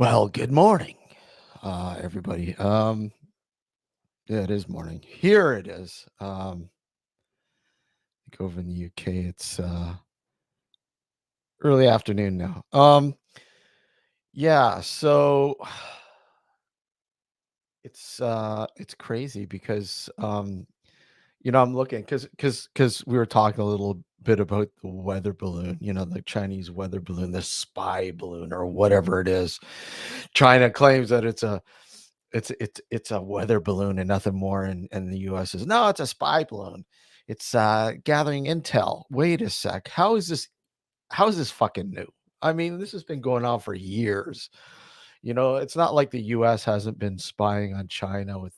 Well, good morning, everybody. Yeah, it is morning. Here it is. I think over in the UK, it's early afternoon now. Yeah. So it's crazy because I'm looking because we were talking a little bit about the weather balloon. The Chinese weather balloon, the spy balloon, or whatever it is. China claims that it's a weather balloon and nothing more, and the US says, "No, it's a spy balloon. It's, gathering intel." Wait a sec. How is this fucking new? I mean, this has been going on for years. It's not like the US hasn't been spying on China with,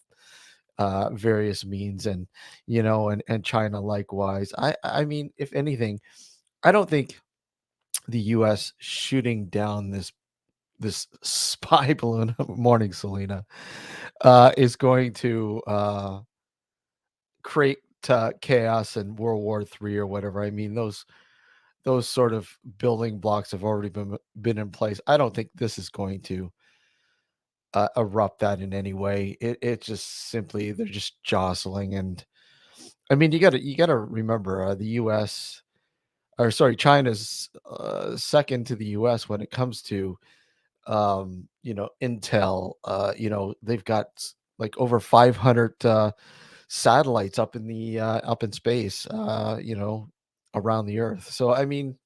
various means, and China likewise. I mean, if anything, I don't think the US shooting down this spy balloon morning, Selena, is going to create chaos in World War III or whatever. I mean, those sort of building blocks have already been in place. I don't think this is going to erupt that in any way. It just simply they're just jostling, and I mean, you gotta remember, the U.S. or sorry, China's second to the U.S. when it comes to intel. They've got like over 500 satellites up in space, around the Earth. So I mean,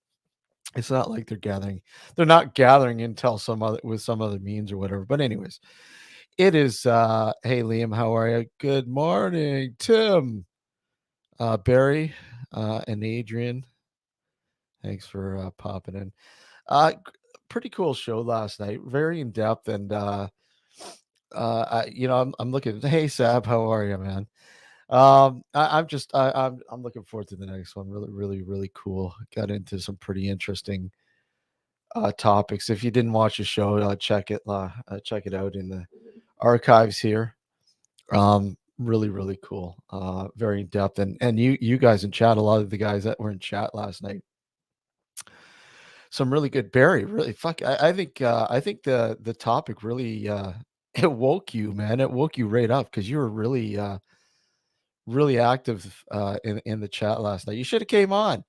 it's not like they're not gathering intel some other means or whatever. But anyways, it is. Hey, Liam, how are you? Good morning, Tim, Barry, and Adrian. Thanks for popping in. Uh, g- Pretty cool show last night. Very in depth, and I'm looking. Hey, Sab, how are you, man? I'm looking forward to the next one. Really, really, really cool. Got into some pretty interesting topics. If you didn't watch the show, check it out in the archives here. Really, really cool. Very in depth, and you guys in chat. A lot of the guys that were in chat last night, some really good. Barry, really fuck. I think the topic really it woke you, man. It woke you right up because you were really active in the chat last night. You should have came on.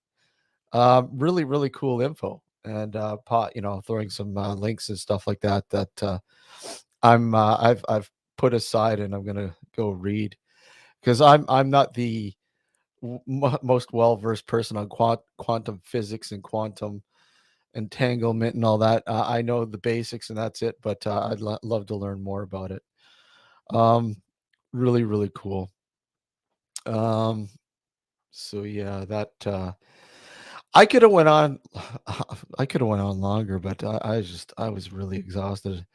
Really, really cool info, and throwing some links and stuff like that I've put aside, and I'm gonna go read because I'm not the most well versed person on quantum physics and quantum entanglement and all that. I know the basics and that's it, but I'd love to learn more about it. Um, Really, really cool. Um, so yeah, that I could have went on. I could have went on longer, but I was really exhausted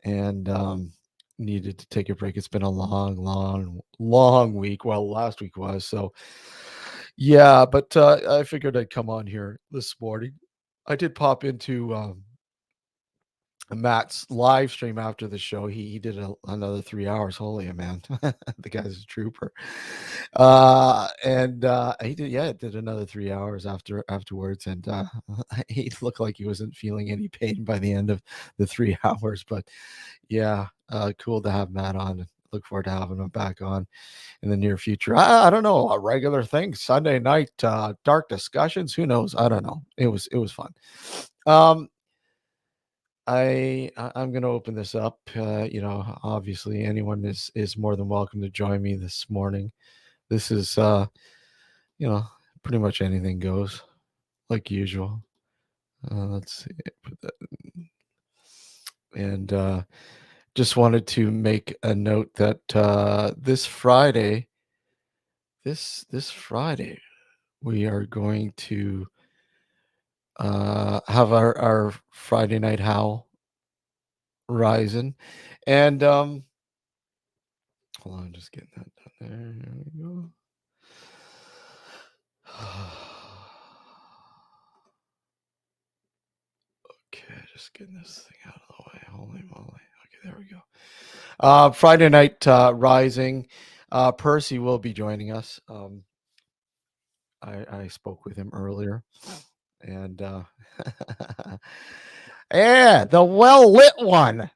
and needed to take a break. It's been a long, long, long week. Well, last week was so. Yeah, but I figured I'd come on here this morning. I did pop into Matt's live stream after the show. He did another 3 hours. Holy man, the guy's a trooper. And he did, yeah, did another 3 hours afterwards, and he looked like he wasn't feeling any pain by the end of the 3 hours. But yeah, cool to have Matt on. Look forward to having him back on in the near future. I don't know, a regular thing. Sunday night, dark discussions. Who knows? I don't know. It was fun. Um, I'm gonna open this up. Obviously, anyone is more than welcome to join me this morning. This is you know, pretty much anything goes, like usual. Let's see, put that and just wanted to make a note that this Friday, we are going to have our Friday night howl rising, and hold on, just getting that done there. There we go. Okay, just getting this thing out of the way. Holy moly. Okay, there we go. Friday night rising. Percy will be joining us. I spoke with him earlier, and Yeah, the well lit one.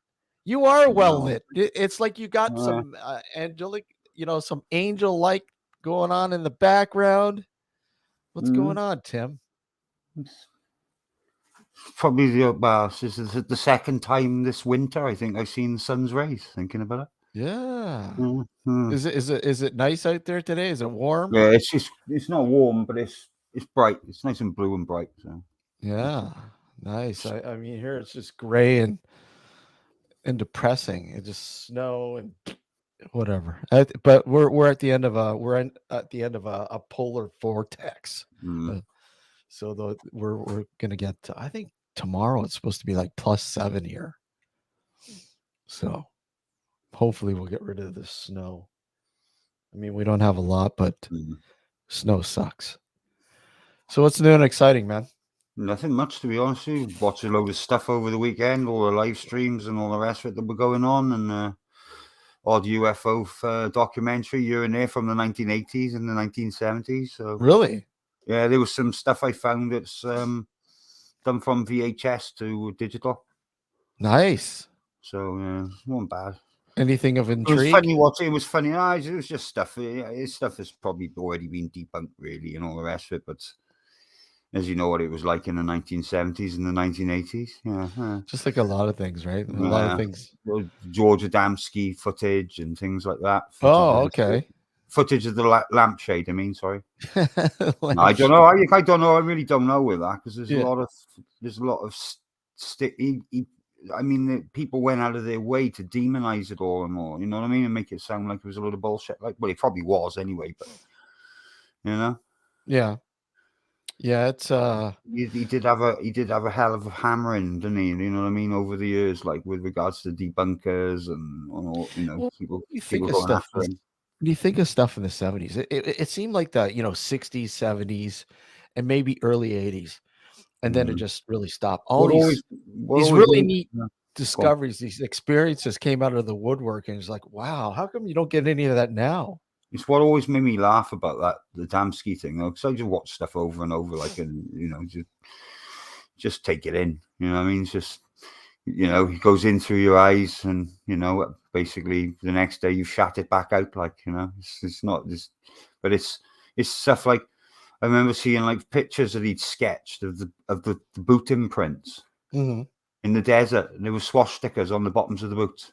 You are well No. lit. It's like you got some angelic, some angel like going on in the background. What's Mm, going on, Tim? it's probably this is the second time this winter I think I've seen the sun's rays. Thinking about it. Yeah. Mm. Is it nice out there today? Is it warm? Yeah, it's not warm, but it's bright. It's nice and blue and bright. So Yeah. Nice. I mean here it's just gray and depressing. It just snow and whatever. But we're at the end of at the end of a polar vortex. mm, Uh, so we're gonna get to, I think tomorrow it's supposed to be like +7 here. So hopefully we'll get rid of the snow. I mean we don't have a lot, but mm. snow sucks. So what's new and exciting, man? Nothing much, to be honest with you. Watched a load of stuff over the weekend, all the live streams and all the rest of it that were going on, and odd UFO documentary here and there from the 1980s and the 1970s. So Really? yeah, there was some stuff I found that's done from VHS to digital. Nice. So yeah, it wasn't bad. Anything of It was intrigue? funny watching. It was funny. It was just stuff. It's stuff that's probably already been debunked, really, and all the rest of it. But as you know, what it was like in the 1970s and the 1980s. Yeah. Just like a lot of things, right? A lot of Yeah, things. well, George Adamski footage and things like that. Oh, okay. Footage of the lampshade. I mean, sorry. No, I don't know. Lampshade. I don't know. I really don't know with that because Yeah. there's a lot of I mean, people went out of their way to demonize it all and more. You know what I mean, and make it sound like it was a lot of bullshit. Like, well, it probably was anyway. But you know, Yeah. Yeah, it's he did have a hell of a hammering, didn't he? You know what I mean, over the years, like with regards to debunkers and all, well, people you think people of going stuff after him. when you think of stuff in the 70s, it seemed like the, 60s, 70s, and maybe early 80s. And then it Mm. just really stopped. All What these always what these always really made neat yeah, go on. discoveries, these experiences came out of the woodwork, and it's like, wow, how come you don't get any of that now? It's what always made me laugh about the Damsky thing, though, because I just watch stuff over and over, like, and just take it in. You know what I mean? It's just it goes in through your eyes, and basically the next day you shut it back out. Like, it's not just, but it's stuff like I remember seeing like pictures that he'd sketched of the boot imprints Mhm. in the desert, and there were swastikas on the bottoms of the boots.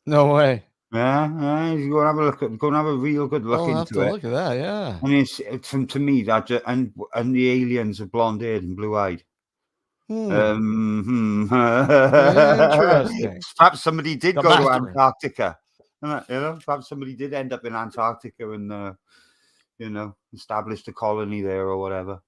No way. Yeah, you go and have a look go and have a real good look I'll have into to it. look at that, yeah. I mean, to me that and the aliens are blonde haired and blue eyed. Hmm. Perhaps Interesting. somebody did The go to master. Antarctica. Perhaps somebody did end up in Antarctica and established a colony there or whatever.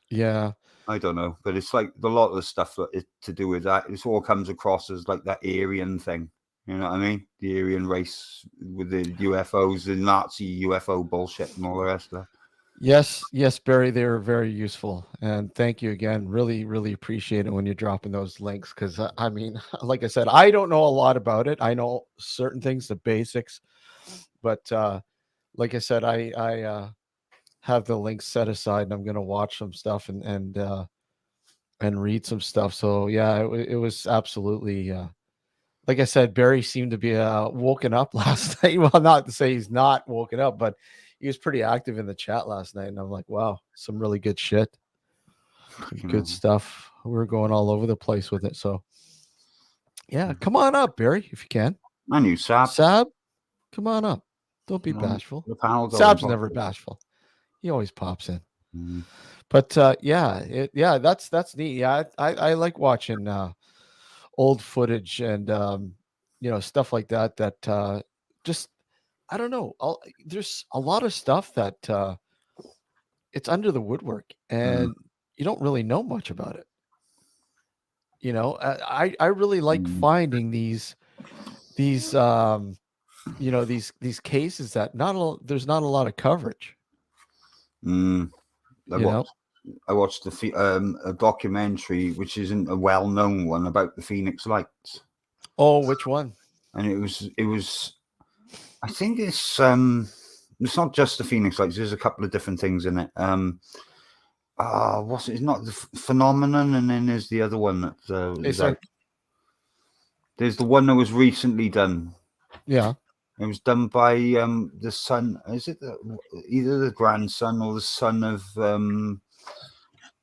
Yeah. I don't know, but it's like a lot of the stuff that is to do with that. It all comes across as like that Aryan thing. You know what I mean? The Aryan race with the UFOs, the Nazi UFO bullshit, and all the rest of that. Yes, Barry, they were very useful. And thank you again. Really, really appreciate it when you're dropping those links. Cause I mean, like I said, I don't know a lot about it. I know certain things, the basics, but like I said, I have the links set aside and I'm gonna watch some stuff and read some stuff. So yeah, it was absolutely like I said, Barry seemed to be woken up last night. Well, not to say he's not woken up, but he was pretty active in the chat last night. And I'm like, wow, some really good shit, some You good know, stuff. We're going all over the place with it. So yeah, come on up, Barry, if you can. I knew Sap. Sab, come on up. Don't be You know, bashful. the panel going Sab's never properly. bashful. He always pops in. Mm. But yeah, that's neat. Yeah, I like watching old footage and stuff like that just I don't know. There's a lot of stuff that it's under the woodwork Mm. and you don't really know much about it. I really like Mm. finding these these cases that there's not a lot of coverage. Mm. I You know. watched a documentary which isn't a well-known one about the Phoenix Lights, Oh, which one? and it was I think it's not just the Phoenix Lights. There's a couple of different things in it. what's it? It's not the Phenomenon, and then there's the other one that is so out. There's the one that was recently done. yeah. It was done by the son. Is it either the grandson or the son of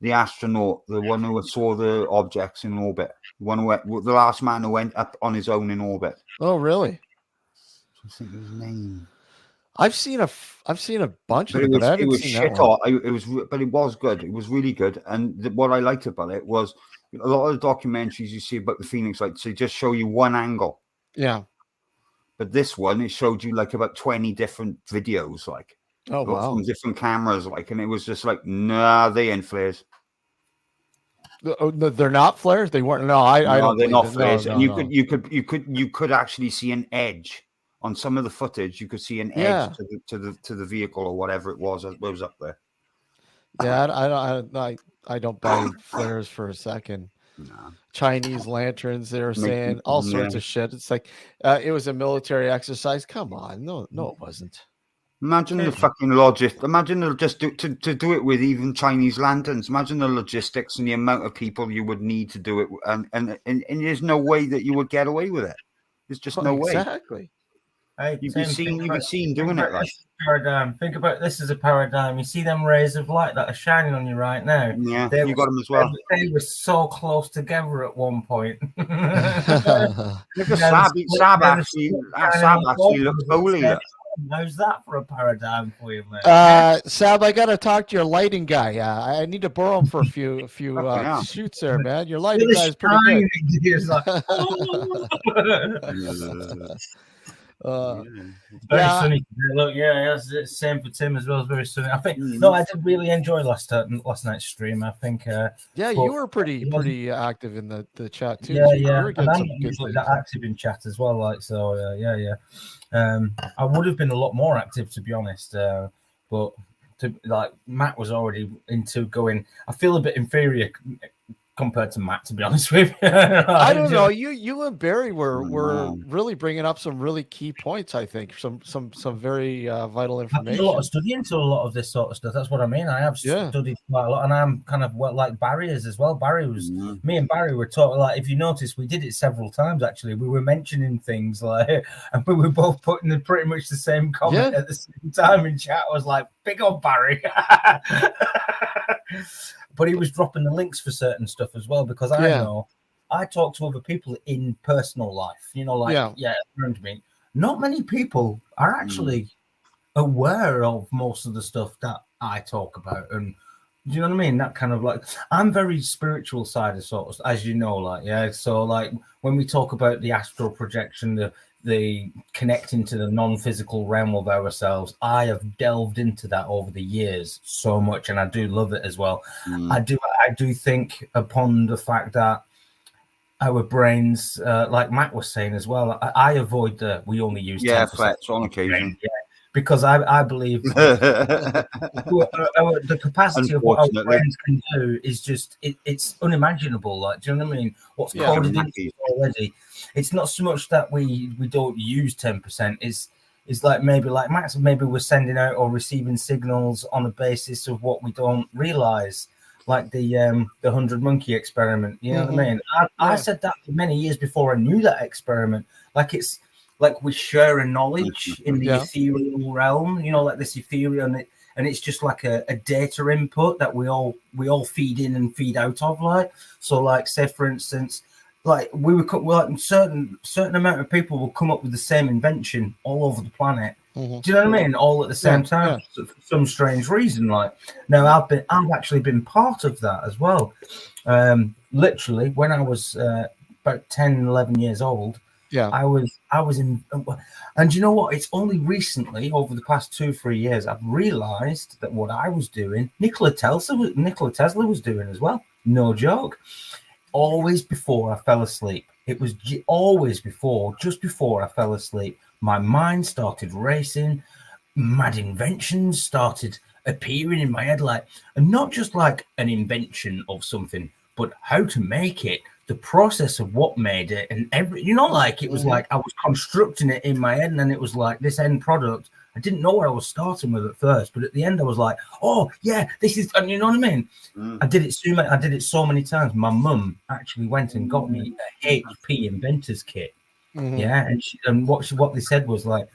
the astronaut, the one who saw the objects in orbit, the one who the last man who went up on his own in orbit? Oh, really? I think his name. I've seen a bunch of But them, but I it haven't was seen that shit one. hot. But it was good. It was really good. And what I liked about it was a lot of the documentaries you see about the Phoenix Lights, they just show you one angle. Yeah. But this one, it showed you like about 20 different videos, like Oh, wow. from different cameras, like, and it was just like, nah, they ain't flares. Oh, no, they're not flares. They weren't. No, I No, don't they're believe not it. flares. No, And no, no. you could actually see an edge on some of the footage. You could see an edge Yeah. to the vehicle or whatever it was that was up there. Yeah. I don't buy flares for a second. No. Chinese lanterns. They were Make, saying all yeah. sorts of shit. It's like it was a military exercise. Come on. No, it wasn't. Imagine the fucking logistics. Imagine just to do it with even Chinese lanterns. Imagine the logistics and the amount of people you would need to do it, and there's no way that you would get away with it. There's just no way. Exactly. Hey, You'd Tim, be seen doing it. Like, paradigm. Think about this as a paradigm. You see them rays of light that are shining on you right now. yeah, you got them as well. They were so close together at one point. Look at Sab actually looks holy. How's that for a paradigm for you, man? Sab, I gotta talk to your lighting guy. I need to borrow him for a few shoots there, man. Your lighting guy is pretty good. He's like, very sunny. Look, it's the same for Tim as well. It's very sunny. I think no, I did really enjoy last night's stream. I think you were pretty active in the chat too. Yeah. And I'm usually that active in chat as well. Like so, I would have been a lot more active, to be honest. But like Matt was already into going. I feel a bit inferior compared to Matt, to be honest with you. I don't know. You and Barry were really bringing up some really key points. I think some very vital information. I did a lot of study into a lot of this sort of stuff. That's what I mean. I have studied quite a lot, and I'm kind of like Barry is as well. Barry was me and Barry were talking. Like, if you notice, we did it several times. Actually, we were mentioning things like, and we were both putting pretty much the same comment at the same time in chat. I was like, "Big old Barry." But he was dropping the links for certain stuff as well, because I know I talk to other people in personal life, around me. Not many people are actually aware of most of the stuff that I talk about. And do you know what I mean? That kind of like, I'm very spiritual side of sort of, as you know, like, so like when we talk about the astral projection, the connecting to the non-physical realm of ourselves, I have delved into that over the years so much, and I do love it as well. I do think upon the fact that our brains, like Matt was saying as well, I avoid we only use 10% flats on occasion. Because I believe the capacity of what our brains can do is just it's unimaginable. Like, do you know what I mean? What's coded into it already? It's not so much that we don't use 10%. It's like maybe like Max, maybe we're sending out or receiving signals on the basis of what we don't realize, like the 100 monkey experiment. You know what I mean? I said that for many years before I knew that experiment. Like, it's like we share a knowledge in the ethereal realm, like this ethereal, and it's just like a data input that we all feed in and feed out of. Like, so like, say for instance, like like certain amount of people will come up with the same invention all over the planet. Do you know what I mean? All at the same time, for some strange reason. Like, now I've actually been part of that as well. Literally, when I was about 10, 11 years old, I was in, and you know what? It's only recently, over the past 2-3 years, I've realized that what I was doing, Nikola Tesla was doing as well. No joke. Always before I fell asleep. It was just before I fell asleep, my mind started racing. Mad inventions started appearing in my head, like, and not just like an invention of something, but how to make it, the process of what made it, and like it was like I was constructing it in my head, and then it was like this end product, I didn't know where I was starting with at first, but at the end I was like, oh yeah, this is, and you know what I mean? I did it so many times. My mum actually went and got me a HP Inventors kit. Yeah, and what they said was like,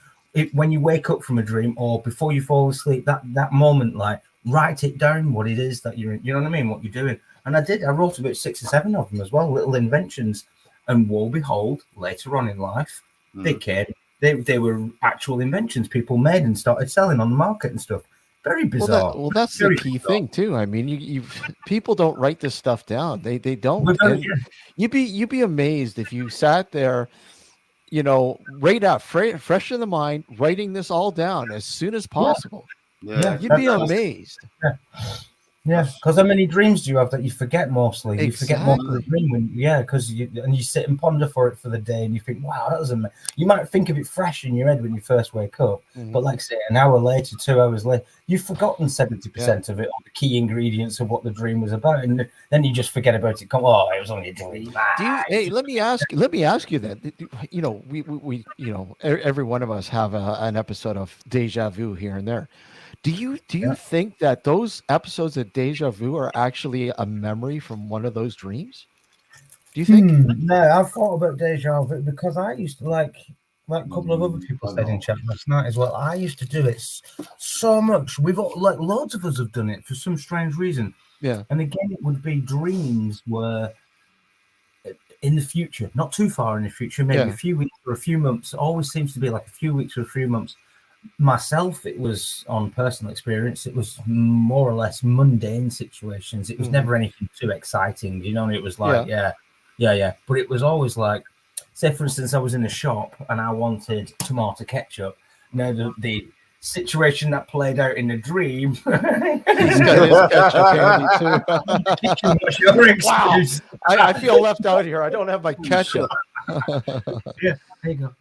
when you wake up from a dream or before you fall asleep, that moment, like, write it down what it is that you know what I mean, what you're doing. And I did. I wrote about 6 or 7 of them as well, little inventions. And woe behold, later on in life, they came. They were actual inventions people made and started selling on the market and stuff. Very bizarre. Well, that's the key thing too. I mean, you people don't write this stuff down. They don't. You'd be amazed if you sat there, you know, right out, fresh in the mind, writing this all down as soon as possible. Yeah. You'd be amazed. Yeah, because how many dreams do you have that you forget mostly? You forget most of the dream when, because you sit and ponder for it for the day, and you think, wow, that was amazing. You might think of it fresh in your head when you first wake up, but like say an hour later, 2 hours later, you've forgotten 70% of it, or the key ingredients of what the dream was about, and then you just forget about it. Come, oh, it was only a dream. Hey, let me ask you that. You know, we you know, every one of us have an episode of deja vu here and there. Do you think that those episodes of deja vu are actually a memory from one of those dreams? Do you think? No, I've thought about deja vu because I used to like a couple of other people said in chat last night as well. I used to do it so much. We've got, like, loads of us have done it for some strange reason. Yeah. And again, it would be dreams were in the future, not too far in the future, maybe a few weeks or a few months. It always seems to be like a few weeks or a few months. Myself, it was on personal experience. It was more or less mundane situations. It was never anything too exciting, you know. It was like, yeah. But it was always like, say for instance, I was in a shop and I wanted tomato ketchup. Now the situation that played out in the dream. He's got his ketchup handy too. Wow, I feel left out here. I don't have my ketchup. Yeah, there you go.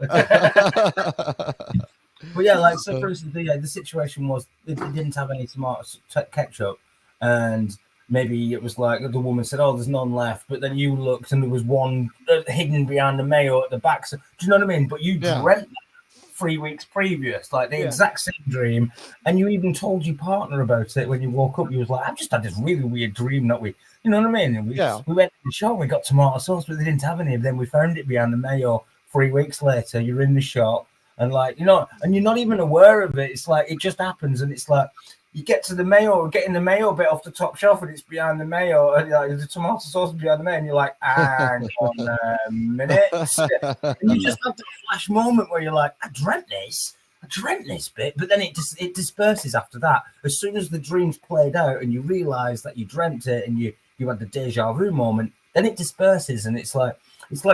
But yeah, like, so for instance, the situation was it didn't have any tomato ketchup, and maybe it was like the woman said, "Oh, there's none left," but then you looked and there was one hidden behind the mayo at the back. So, do you know what I mean? But you dreamt that 3 weeks previous, like the exact same dream, and you even told your partner about it when you woke up. You was like, "I've just had this really weird dream that we," you know what I mean? And we went to the shop, we got tomato sauce, but they didn't have any. And then we found it behind the mayo 3 weeks later. You're in the shop. And like, you know, and you're not even aware of it. It's like, it just happens. And it's like, you get to the mayo, getting the mayo bit off the top shelf, and it's behind the mayo. And like, the tomato sauce is behind the mayo. And you're like, hang on a minute. And you just have the flash moment where you're like, I dreamt this bit. But then it disperses after that. As soon as the dream's played out and you realize that you dreamt it and you had the deja vu moment, then it disperses. And it's like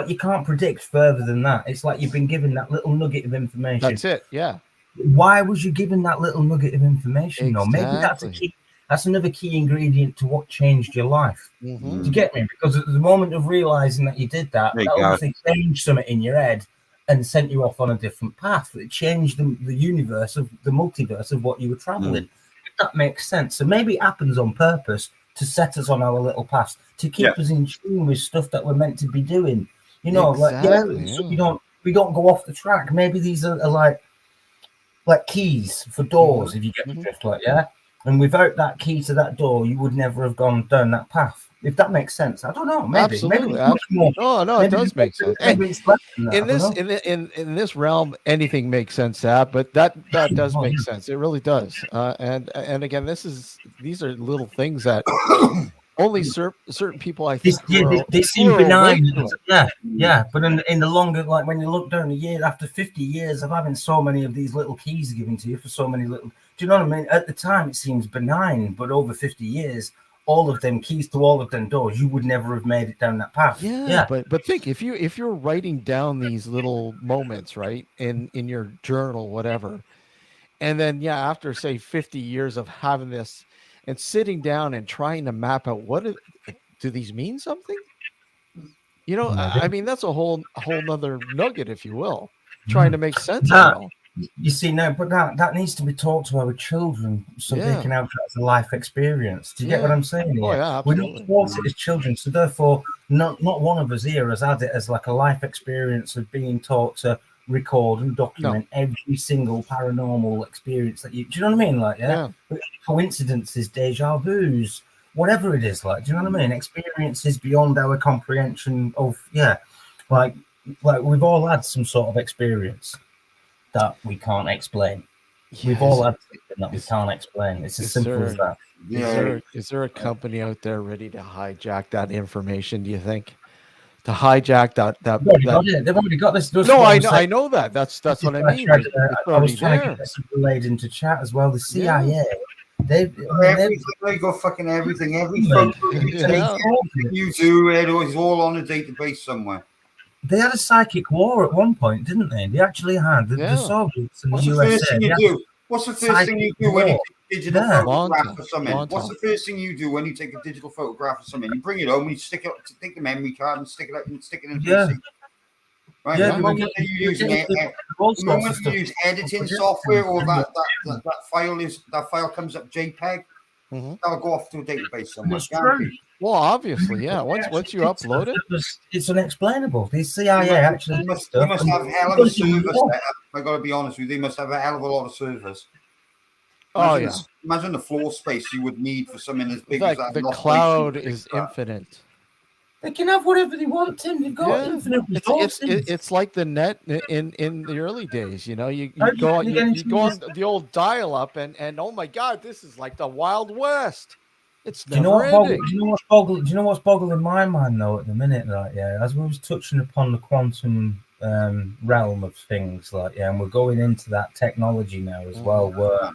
you can't predict further than that. It's like you've been given that little nugget of information. That's it. Yeah. Why was you given that little nugget of information? Exactly. Maybe that's a key. That's another key ingredient to what changed your life. Do you get me? Because at the moment of realizing that you did that, that obviously changed something in your head and sent you off on a different path. It changed the universe of the multiverse of what you were traveling. If that makes sense. So maybe it happens on purpose to set us on our little paths, to keep us in tune with stuff that we're meant to be doing. You know, so we don't go off the track. Maybe these are like keys for doors, if you get the drift, like, and without that key to that door, you would never have gone down that path. If that makes sense, I don't know. Maybe, absolutely. More. No, maybe it does make sense. In this realm, anything makes sense. But that does make sense. It really does. And again, these are little things that only certain people, I think, they seem benign. But in the longer, like when you look down a year after 50 years of having so many of these little keys given to you for so many little, do you know what I mean? At the time, it seems benign, but over 50 years, all of them keys to all of them doors, you would never have made it down that path. But think, if you're writing down these little moments, right, in your journal, whatever, and then after say 50 years of having this and sitting down and trying to map out do these mean something? You know, I mean, that's a whole nother nugget, if you will, trying to make sense of it all. You see, no, but that needs to be taught to our children so they can have that as a life experience. Do you get what I'm saying here? Oh, yeah, absolutely. We don't taught it as children, so therefore not one of us here has had it as like a life experience of being taught to, record and document every single paranormal experience that you. Do you know what I mean? Like, coincidences, deja vu's, whatever it is. Like, do you know what I mean? Experiences beyond our comprehension of, like we've all had some sort of experience that we can't explain. We've all had something that we can't explain. It's as simple as that. Is there a company out there ready to hijack that information, do you think? To hijack that they've already got this. No, I know that. That's what I mean. I was trying to get this relayed into chat as well. The CIA, they go fucking everything. Every photo you do, it's all on a database somewhere. They had a psychic war at one point, didn't they? They actually had the Soviets and the USA. What's the first thing you do when you take a digital photograph of something? What's the first thing you do when you take a digital photograph of something? You bring it home, you take the memory card and stick it in the PC. Right? The moment you use editing software or that file comes up JPEG, that'll go off to a database somewhere. Well, obviously, Once you upload it, it's unexplainable. The CIA actually they must have hell of a service. I got to be honest with you, they must have a hell of a lot of servers. Imagine the floor space you would need for something as big as that. The cloud is infinite. They can have whatever they want, Tim. They've got infinite resources. It's like the net in the early days. You know, you go on the old dial-up, and oh my God, this is like the Wild West. It's never ending. Do you know what's boggling my mind though at the minute? Like, as we was touching upon the quantum realm of things, like, and we're going into that technology now as well, where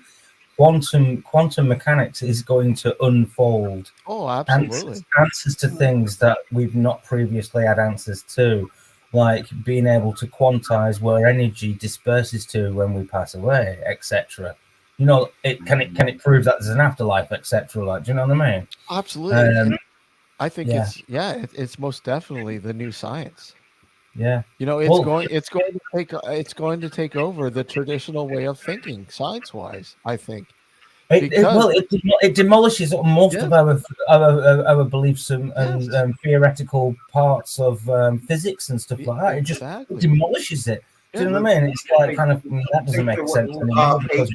quantum mechanics is going to unfold. Oh, absolutely. Answers to things that we've not previously had answers to, like being able to quantize where energy disperses to when we pass away, etc. You know, can it prove that there's an afterlife, etc. Like, do you know what I mean? Absolutely. I think it's most definitely the new science. Yeah. You know, it's going to take over the traditional way of thinking, science-wise, I think. It demolishes most of our beliefs and theoretical parts of physics and stuff like that. It just demolishes it. Do you know what I mean? It's like kind of that doesn't make sense anymore because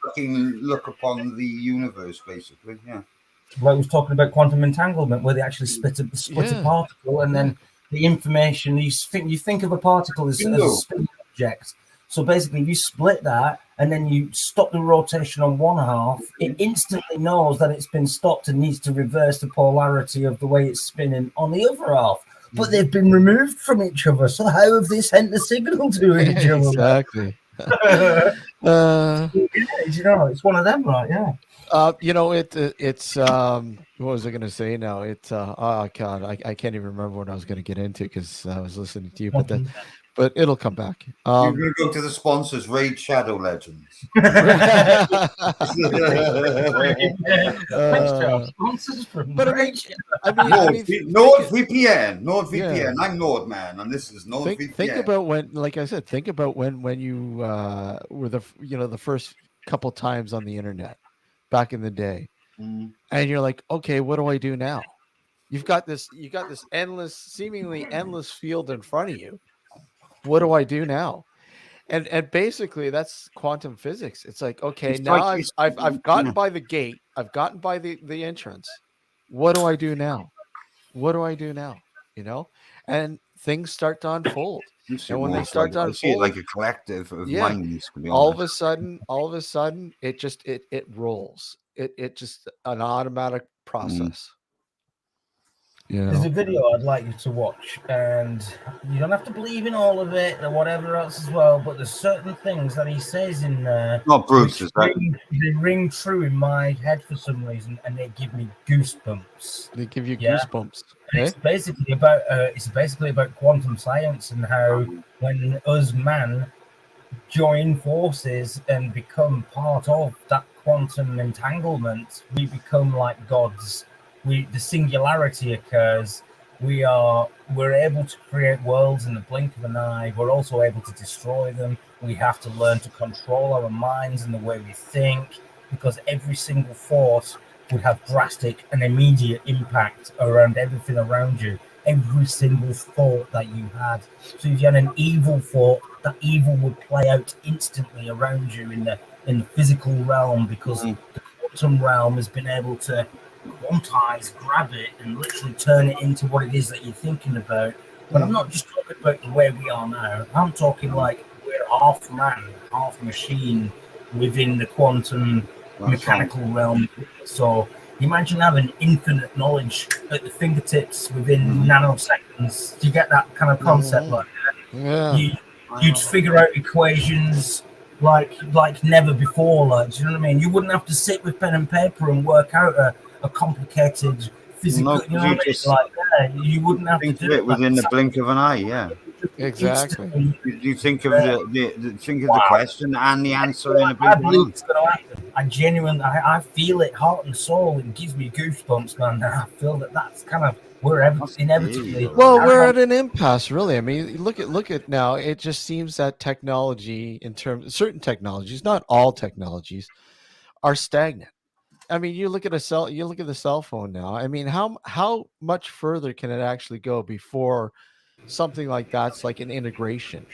fucking look upon the universe, basically. Yeah. Like we was talking about quantum entanglement, where they actually split a particle, and then the information you think of a particle as a spinning object. So basically, if you split that and then you stop the rotation on one half, it instantly knows that it's been stopped and needs to reverse the polarity of the way it's spinning on the other half. But they've been removed from each other. So how have they sent the signal to each other? Exactly. You know, it's one of them, right? Yeah. You know, it's what was I going to say now? It's oh God, I can't even remember what I was going to get into because I was listening to you, but it'll come back. You're going to go to the sponsors, Raid Shadow Legends. But I mean, NordVPN. I'm Nordman, and this is NordVPN. Think about when, like I said, when you were the first couple times on the internet back in the day, and you're like, okay, what do I do now? You got this seemingly endless field in front of you. What do I do now? And basically that's quantum physics. It's like, okay, now I've gotten by the gate, I've gotten by the entrance. What do I do now? You know, and things start to unfold. And when they start to unfold, like a collective of minds. All of a sudden, it rolls. It just an automatic process. You know? There's a video I'd like you to watch, and you don't have to believe in all of it or whatever else as well, but there's certain things that he says in there. Not Bruce, is that? They ring true in my head for some reason, and they give me goosebumps. They give you goosebumps. It's basically about quantum science and how when us man join forces and become part of that quantum entanglement, we become like gods. The singularity occurs. We're able to create worlds in the blink of an eye. We're also able to destroy them. We have to learn to control our minds and the way we think, because every single thought would have drastic and immediate impact around everything around you. every single thought that you had. So if you had an evil thought, that evil would play out instantly around you in the physical realm, because the quantum realm has been able to quantize, grab it, and literally turn it into what it is that you're thinking about. But I'm not just talking about the way we are now. I'm talking like we're half man, half machine within the quantum mechanical realm. So imagine having infinite knowledge at the fingertips within nanoseconds. Do you get that kind of concept? Like you'd figure out equations like never before. Like, do you know what I mean? You wouldn't have to sit with pen and paper and work out a complicated physical. No, you know what I mean? Like, you wouldn't have to do it within the blink of an eye. Yeah, exactly. You think of the question and the answer in a blink of an eye. It's going to happen. I genuinely, I feel it, heart and soul. It gives me goosebumps, man. I feel that's kind of where inevitably. Well, we're at an impasse, really. I mean, look at now. It just seems that technology, in terms of certain technologies, not all technologies, are stagnant. I mean, you look at the cell phone now. I mean, how much further can it actually go before something like that's like an integration?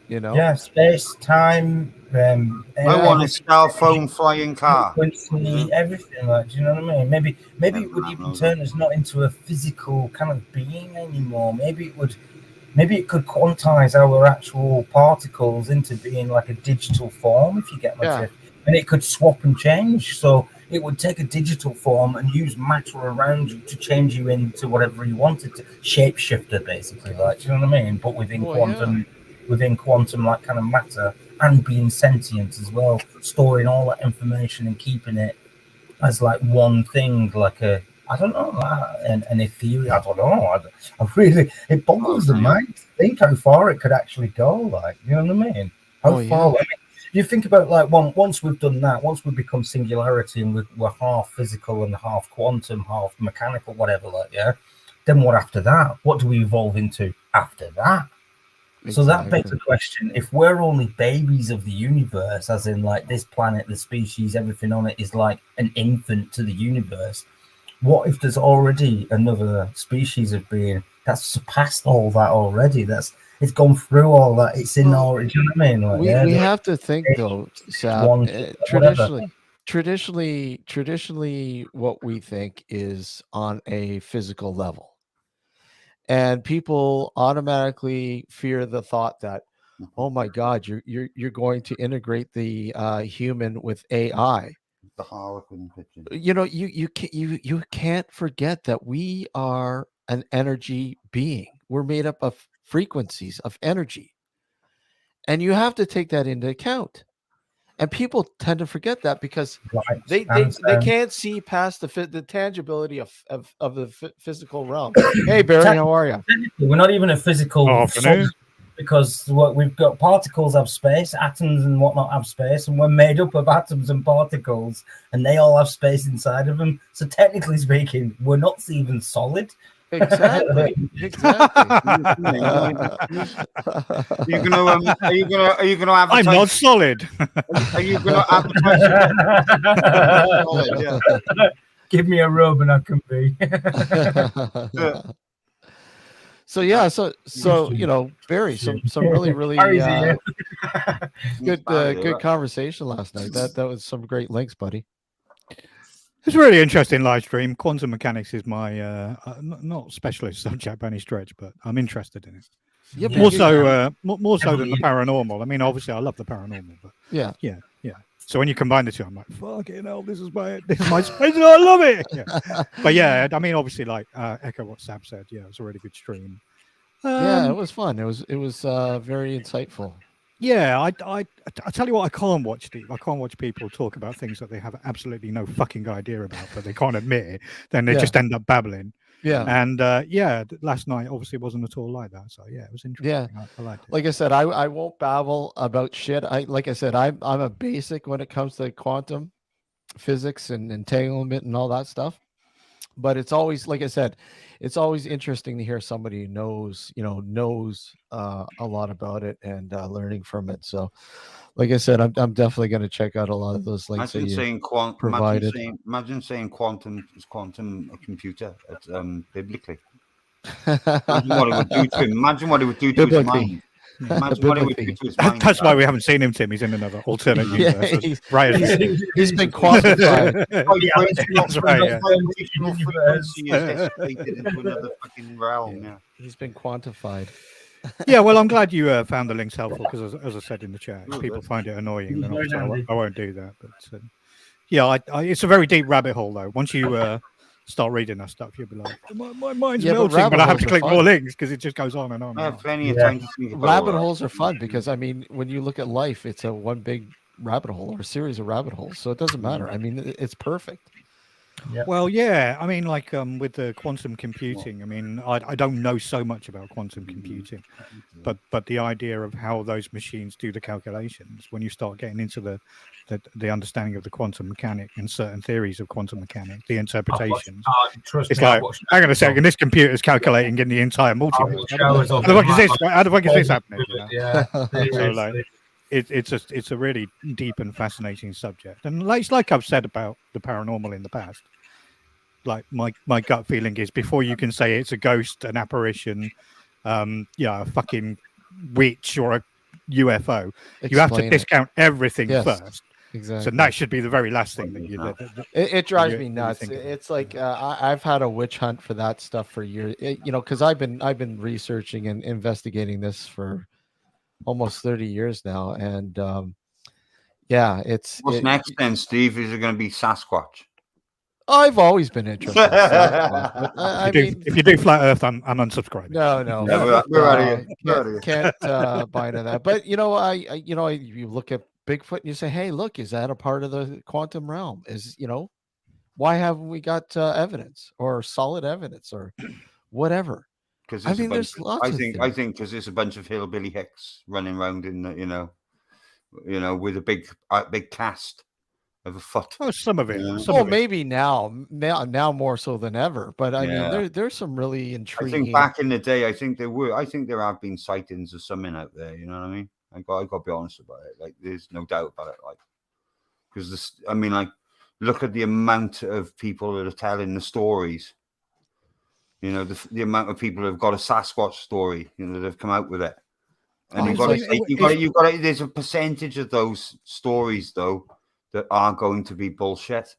You know? Yeah, space, time. I want a cell phone flying car. Everything, like, do you know what I mean? Maybe it would even turn us not into a physical kind of being anymore. Maybe it could quantize our actual particles into being like a digital form, if you get my drift. And it could swap and change. So it would take a digital form and use matter around you to change you into whatever you wanted to. Shapeshifter, basically, like, do you know what I mean? But within quantum like kind of matter, and being sentient as well, storing all that information and keeping it as like one thing, like I don't know, an ethereal. I don't know. I really, it boggles the mind to think how far it could actually go. Like, you know what I mean? How far? I mean, you think about like once we've done that, once we become singularity and we're half physical and half quantum, half mechanical, whatever. Like, yeah. Then what after that? What do we evolve into after that? So that begs the question: if we're only babies of the universe, as in like this planet, the species, everything on it is like an infant to the universe, what if there's already another species of being that's surpassed all that already? It's gone through all that. It's in all. Do you know what I mean? Like, we have to think though, Sab. Traditionally, what we think is on a physical level. And people automatically fear the thought that, oh my God, you're going to integrate the human with AI. The Harlequin picture. You know, you can't forget that we are an energy being. We're made up of frequencies of energy, and you have to take that into account. And people tend to forget that because they can't see past the tangibility of the physical realm. Hey Barry, how are you? We're not even a physical because what we've got, particles have space, atoms and whatnot have space, and we're made up of atoms and particles, and they all have space inside of them. So technically speaking, we're not even solid. Exactly. Are you gonna advertise? I'm not solid. Are you gonna advertise? Solid, yeah. Give me a robe and I can be. So yeah, so you know, Barry, some really good conversation last night. That was some great links, buddy. It's a really interesting live stream. Quantum mechanics is my not specialist subject by any stretch, but I'm interested in it. Yeah, more so than the paranormal. I mean, obviously, I love the paranormal, but yeah. So when you combine the two, I'm like, fucking hell, this is my space, and I love it. Yeah. But yeah, I mean, obviously, like echo what Sab said. Yeah, it was a really good stream. Yeah, it was fun. It was very insightful. Yeah, I tell you what, I can't watch, Steve. I can't watch people talk about things that they have absolutely no fucking idea about, but they can't admit it. Then they just end up babbling. Yeah. And last night obviously wasn't at all like that. So yeah, it was interesting. Yeah. I liked it. Like I said, I won't babble about shit. I'm a basic when it comes to quantum physics and entanglement and all that stuff. But it's always, like I said, it's always interesting to hear somebody who knows a lot about it and learning from it. So, like I said, I'm definitely going to check out a lot of those links. Imagine saying quantum is quantum a computer biblically. Imagine what it would do to him. Imagine what it would do to his mind. Imagine what it would do to his mind. That's why we haven't seen him, Tim. He's in another alternate universe. He's been quantified. That's right, into another fucking realm. Yeah. He's been quantified. Yeah, well, I'm glad you found the links helpful because, as I said in the chat, if people find it annoying, then obviously I won't do that. But yeah, it's a very deep rabbit hole, though. Once you start reading that stuff, you'll be like, my mind's melting, but I have to click more links because it just goes on and on. I have plenty of time to think about rabbit holes are fun because, I mean, when you look at life, it's a one big rabbit hole or a series of rabbit holes. So it doesn't matter. I mean, it's perfect. Yeah. Well, yeah. I mean, like with the quantum computing, I mean, I don't know so much about quantum computing, but the idea of how those machines do the calculations, when you start getting into the understanding of the quantum mechanic and certain theories of quantum mechanics, the interpretations, it's like, hang on a second, this computer's calculating in the entire multiverse. How the fuck is this happening? You know? Yeah. So, like, it's a really deep and fascinating subject, and like I've said about the paranormal in the past, like my gut feeling is before you can say it's a ghost, an apparition, a fucking witch or a UFO, you have to discount everything first. Exactly. So that should be the very last thing that you do. It drives me nuts. It's like I've had a witch hunt for that stuff for years. Because I've been researching and investigating this for almost 30 years now, and what's next then, Steve? Is it going to be Sasquatch? I've always been interested in Sasquatch. If you do flat Earth, I'm unsubscribing. No, we're out of here. Can't buy into that. But you look at Bigfoot and you say, hey, look, is that a part of the quantum realm? Why haven't we got evidence or solid evidence or whatever? Because there's lots. I think because there's a bunch of hillbilly hicks running around in the, with a big cast of a foot. Oh, some of it. Maybe now more so than ever. But I mean, there's some really intriguing. I think back in the day, I think there have been sightings of something out there. You know what I mean? I got to be honest about it. Like, there's no doubt about it. Like, because look at the amount of people that are telling the stories. The amount of people who've got a Sasquatch story, that have come out with it. And you've got to, there's a percentage of those stories though that are going to be bullshit.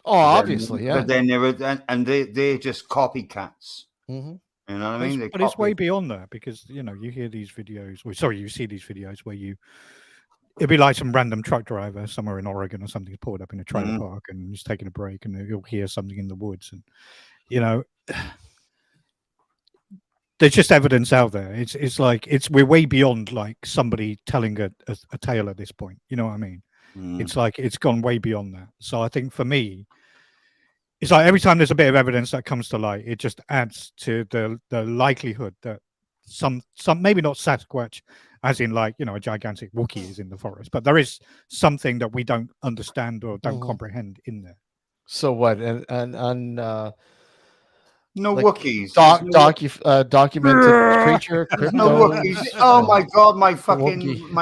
Oh, obviously, yeah. But then they're just copycats. Mm-hmm. You know what I mean? But it's way beyond that because you hear these videos. You see these videos where it'd be like some random truck driver somewhere in Oregon or something pulled up in a trailer park and he's taking a break and you'll hear something in the woods and there's just evidence out there. It's like we're way beyond like somebody telling a tale at this point. You know what I mean? It's like it's gone way beyond that. So I think for me, it's like every time there's a bit of evidence that comes to light, it just adds to the likelihood that some maybe not Sasquatch, as in like a gigantic Wookiee is in the forest, but there is something that we don't understand or don't comprehend in there. So what? And no Wookiees. Documented creature. There's no Wookiees. Oh my god, my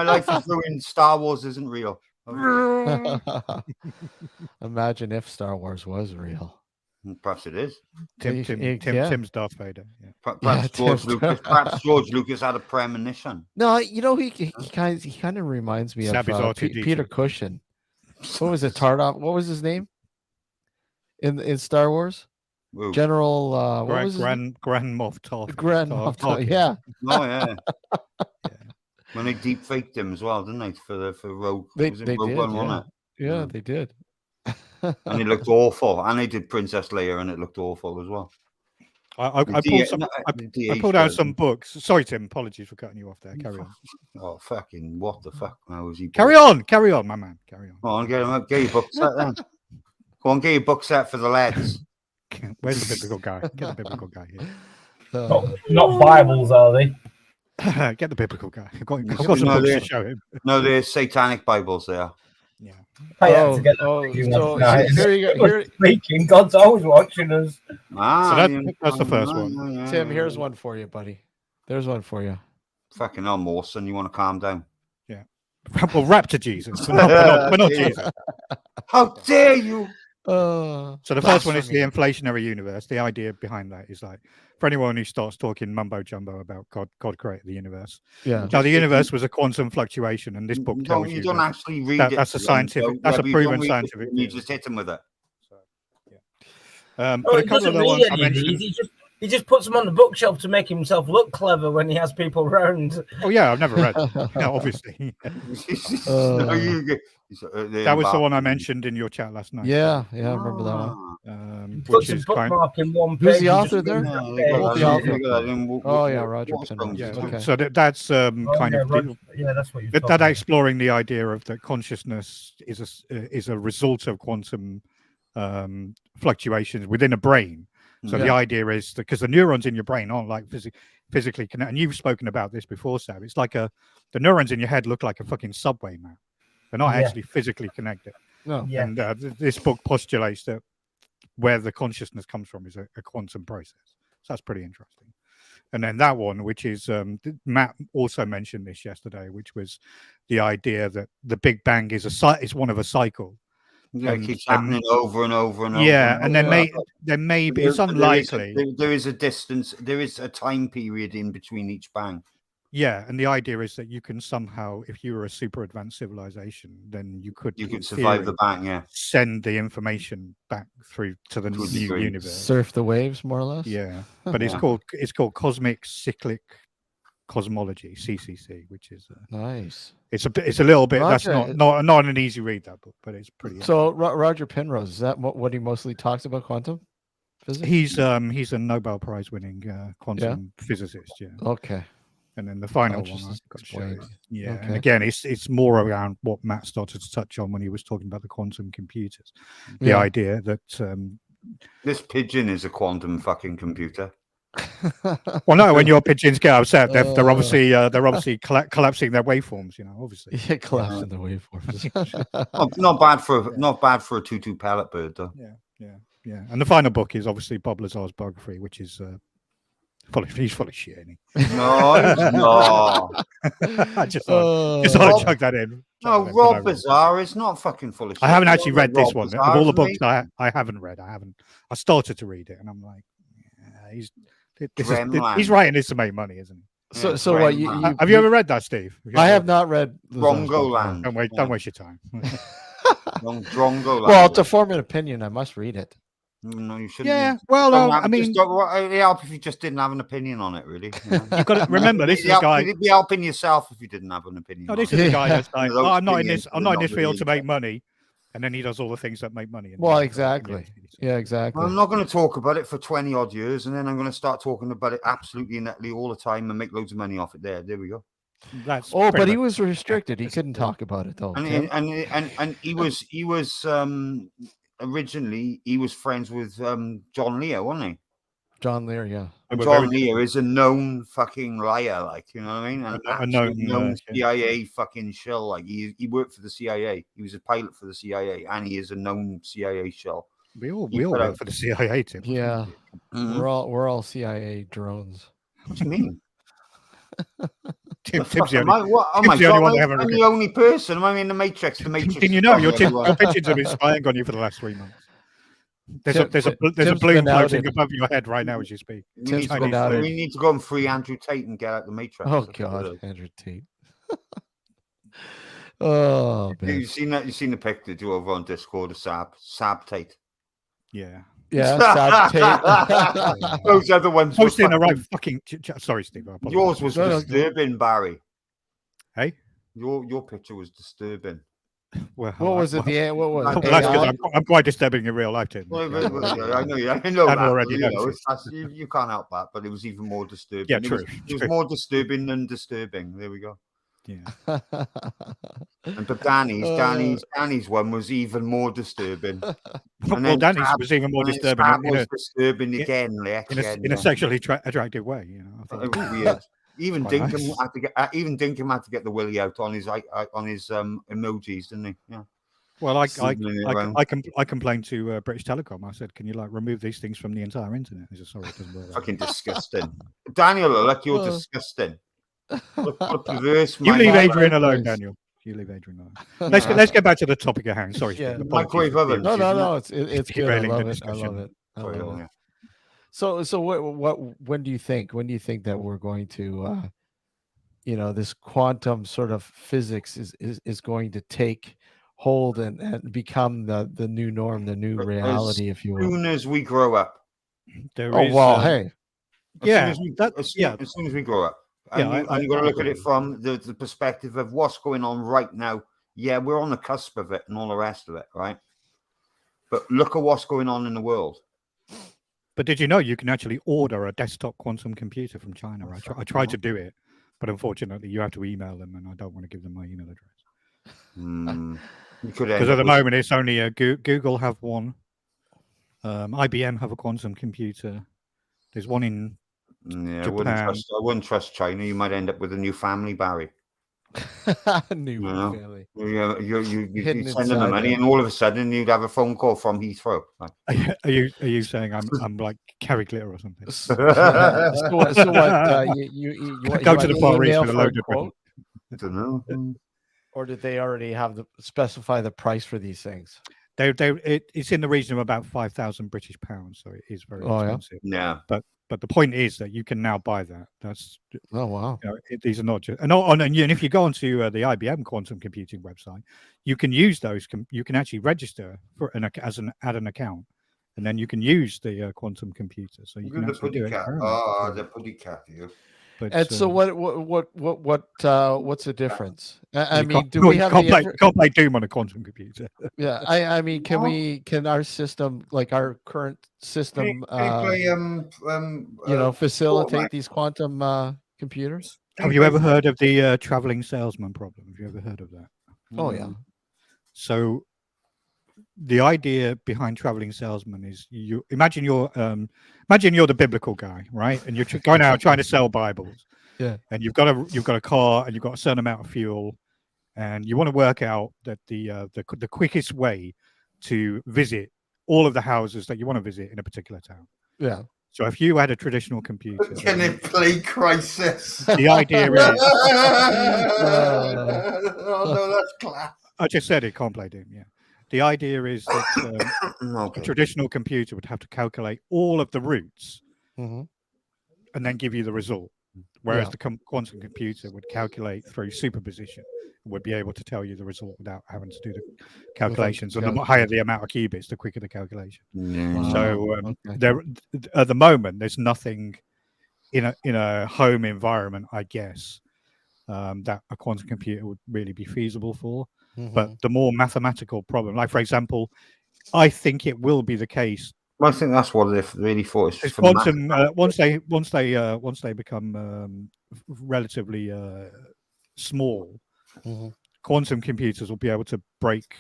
life is ruined. Star Wars isn't real. Imagine if Star Wars was real. Perhaps it is. Tim's Darth Vader. Yeah. Perhaps George Lucas had a premonition. No, he kind of reminds me of Peter Cushing. What was it? Tardoff. What was his name? In Star Wars? Ooh. General what was Grand Moff Tarkin. Grand Moff Tarkin. Yeah. Oh yeah. When they deep faked him as well, didn't they? For Rogue. They did. Yeah, they did. And it looked awful. And they did Princess Leia, and it looked awful as well. I pulled out some books. Sorry, Tim. Apologies for cutting you off there. Carry on. Oh, fucking what the fuck? How was he? Carry on, my man. Carry on. Go on, get your book set then. Go on, get your book set for the lads. Where's the biblical guy? Get the biblical guy here. Not Bibles, are they? Get the biblical guy. I've got some books to show him. No, they're satanic Bibles. They are. Yeah. So here you go. Speaking, God's always watching us. That's the first one. Yeah. Tim, here's one for you, buddy. There's one for you. Fucking hell, Mawson, you want to calm down? Yeah. Well, rap to Jesus. We're not Jesus. How dare you? So the first one is the inflationary universe. The idea behind that is like, for anyone who starts talking mumbo jumbo about God created the universe. Yeah. Now the universe was a quantum fluctuation, and this book tells you don't that actually read it. That's a scientific. That's a proven scientific. You just hit him with it. So, yeah. But a couple of the ones I mentioned. He just puts them on the bookshelf to make himself look clever when he has people around. Oh yeah, I've never read them. Obviously. That was the one I mentioned in your chat last night. Yeah, I remember that one. Which is bookmark in one page. Who's the author there? Oh yeah, Roger Penrose. Yeah, okay. So that's kind of that's what you're that exploring the idea of that consciousness is a result of quantum fluctuations within a brain. So the idea is that because the neurons in your brain aren't like physically connected, and you've spoken about this before, Sab. It's like the neurons in your head look like a fucking subway map. They're not actually physically connected. No. Yeah. And this book postulates that where the consciousness comes from is a quantum process. So that's pretty interesting. And then that one, which is Matt also mentioned this yesterday, which was the idea that the Big Bang is one of a cycle. Yeah, it keeps happening over and over and over. Yeah, and there may be, it's unlikely. There is a distance, there is a time period in between each bang. Yeah, and the idea is that you can somehow, if you were a super advanced civilization, then you could survive the bang. Yeah, send the information back through to the new universe, surf the waves, more or less. Yeah, but it's called cosmic cyclic cosmology, CCC, which is nice. It's a little bit. Roger, that's not an easy read, that book, but it's pretty. So Roger Penrose, is that what he mostly talks about? Quantum physics. He's a Nobel Prize winning quantum physicist. Yeah. Okay. And then the final one I've got to show you. Yeah, okay. And again, it's more around what Matt started to touch on when he was talking about the quantum computers. The idea that this pigeon is a quantum fucking computer. Well, no, when your pigeons get upset, they're obviously collapsing their waveforms. Obviously. Yeah, collapsing the waveforms. Not bad for a tutu pellet bird, though. Yeah. And the final book is obviously Bob Lazar's biography, which is. He's full of shit, isn't he? No, he's not. I just thought to chuck that in. No, Rob Lazar is not fucking full of shit. I haven't actually read this one. Of all the books I haven't read, I started to read it, and I'm like, he's writing this to make money, isn't he? Yeah, so what? Have you ever read that, Steve? I have not read Drongoland. Don't waste your time. Drongoland. Well, to form an opinion, I must read it. No, you shouldn't. Yeah, well, I mean, it'd help if you just didn't have an opinion on it, really. You've got to remember, this is a guy. It'd be helping yourself if you didn't have an opinion. No, this is a guy that's like, I'm not in this field to make money, and then he does all the things that make money. Well, exactly. Yeah, exactly. I'm not going to talk about it for 20 odd years, and then I'm going to start talking about it absolutely ineptly all the time and make loads of money off it. There we go. But he was restricted. He couldn't talk about it though. And he was. Originally, he was friends with John Lear, wasn't he? John Lear, yeah. And John Lear is a known fucking liar, like, you know what I mean? And a known CIA fucking shell. Like, he worked for the CIA. He was a pilot for the CIA, and he is a known CIA shell. We all work for the CIA, Tim. Yeah, we're all CIA drones. What do you mean? Tim's the only person. I'm in the Matrix. The Matrix. Can you know your pigeons have been spying on you for the last 3 months? There's a balloon floating above your head right now as you speak. We need to go and free Andrew Tate and get out the Matrix. Oh God, Andrew Tate. Oh, man. You've seen the picture over on Discord of Sab Tate. Yeah. Yeah, Sab Tate. Those other ones. Posting the right fucking. Sorry, Steve. Yours was disturbing, Barry. Hey, your picture was disturbing. Well, what was it? What was it? That's because I'm quite disturbing in real life, Tim. I know that. Already you can't help that, but it was even more disturbing. Yeah, true. It was more disturbing than disturbing. There we go. Yeah. But Danny's one was even more disturbing. Well, Danny's was even more disturbing. Disturbing again, in a sexually attractive way. It was weird. Even Dinkum had to get the willy out on his emojis, didn't he? Yeah. Well, I complained to British Telecom. I said, "Can you remove these things from the entire internet?" He said, "Sorry, it doesn't work." Fucking disgusting, Daniel. You're disgusting. What a perverse you leave Adrian alone, Daniel. You leave Adrian alone. Let's get back to the topic at hand. Sorry, Yeah. Steve. Microwave oven. No. It's good. I derailing love the it. I love discussion. it. I love it. So when do you think that we're going to this quantum sort of physics is going to take hold and become the new norm, the new reality, if you As will? soon as we grow up. Hey. As soon as we grow up. And you've got to look at it from the perspective of what's going on right now. Yeah, we're on the cusp of it and all the rest of it, right? But look at what's going on in the world. But did you know you can actually order a desktop quantum computer from China? I tried to do it, but unfortunately you have to email them, and I don't want to give them my email address. Because at the moment it's only Google have one, IBM have a quantum computer. There's one in Japan. I wouldn't trust China. You might end up with a new family, Barry. Family. You send them the money, and all of a sudden you'd have a phone call from Heathrow. Are you saying I'm like Carrie Glitter or something? So what? You go to the Far East with a load of quote? I don't know. Or did they already have specify the price for these things? It's in the region of about 5,000 British pounds, so it is very expensive. Yeah. But the point is that you can now buy that. That's wow. These are not just and if you go onto the IBM quantum computing website, you can use those. You can actually register for add an account, and then you can use the quantum computer. So you can actually do it. The putty cat. But and so what's the difference? I mean, do we have can't play Doom on a quantum computer? Yeah, I mean, can our system, like our current system, facilitate these quantum computers? Have you ever heard of the traveling salesman problem? Have you ever heard of that? Oh yeah. So the idea behind traveling salesman is you imagine you're the biblical guy, right? And you're going out trying to sell Bibles. Yeah. And you've got a car and you've got a certain amount of fuel, and you want to work out that the quickest way to visit all of the houses that you want to visit in a particular town. Yeah. So if you had a traditional computer, can it play Crisis? The idea is no, that's class. I just said it can't play Doom, yeah. The idea is that a traditional computer would have to calculate all of the routes and then give you the result, whereas the quantum computer would calculate through superposition, would be able to tell you the result without having to do the calculations. And the higher the amount of qubits, the quicker the calculation. Wow. So there, at the moment, there's nothing in a home environment, I guess, that a quantum computer would really be feasible for. But the more mathematical problem, like for example, I think it will be the case. Well, I think that's what they really thought. It's just quantum. Once they become relatively small, quantum computers will be able to break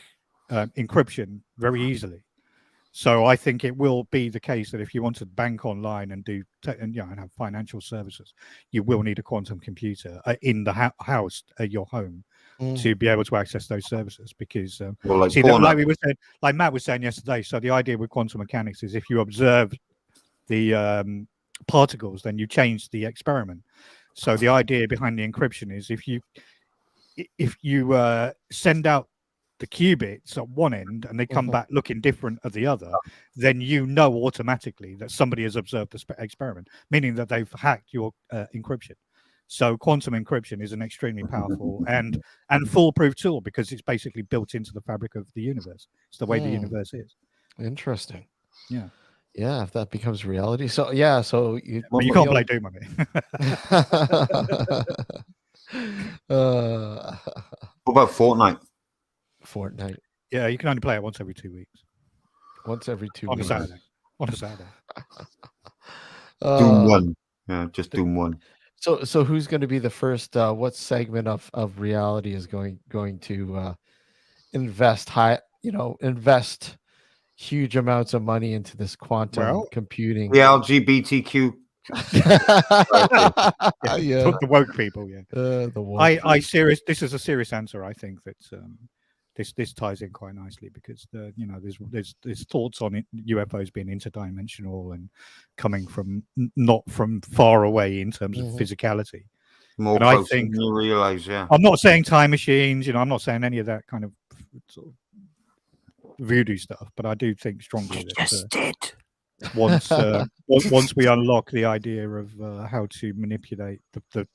encryption very easily. So I think it will be the case that if you want to bank online and and have financial services, you will need a quantum computer in the house at your home to be able to access those services. Because like Matt was saying yesterday. So the idea with quantum mechanics is if you observe the particles, then you change the experiment. So the idea behind the encryption is if you send out the qubits at one end and they come back looking different at the other, then you know automatically that somebody has observed the experiment, meaning that they've hacked your encryption. So quantum encryption is an extremely powerful and foolproof tool because it's basically built into the fabric of the universe. It's the way the universe is. Interesting. Yeah. Yeah, if that becomes reality. So you can't play Doom on it. What about Fortnite? Yeah, you can only play it once every 2 weeks. Once every 2 on weeks. On a Saturday. Doom 1. Yeah, just Doom 1. So who's going to be the first? What segment of reality is going to invest huge amounts of money into this quantum computing? The LGBTQ. The woke people. Yeah. The woke. This is a serious answer. I think that this ties in quite nicely because there's thoughts on it, UFOs being interdimensional and coming from not from far away in terms of physicality, More and I closer think than you realise, yeah. I'm not saying time machines, I'm not saying any of that kind of sort of voodoo stuff, but I do think strongly that once we unlock the idea of how to manipulate the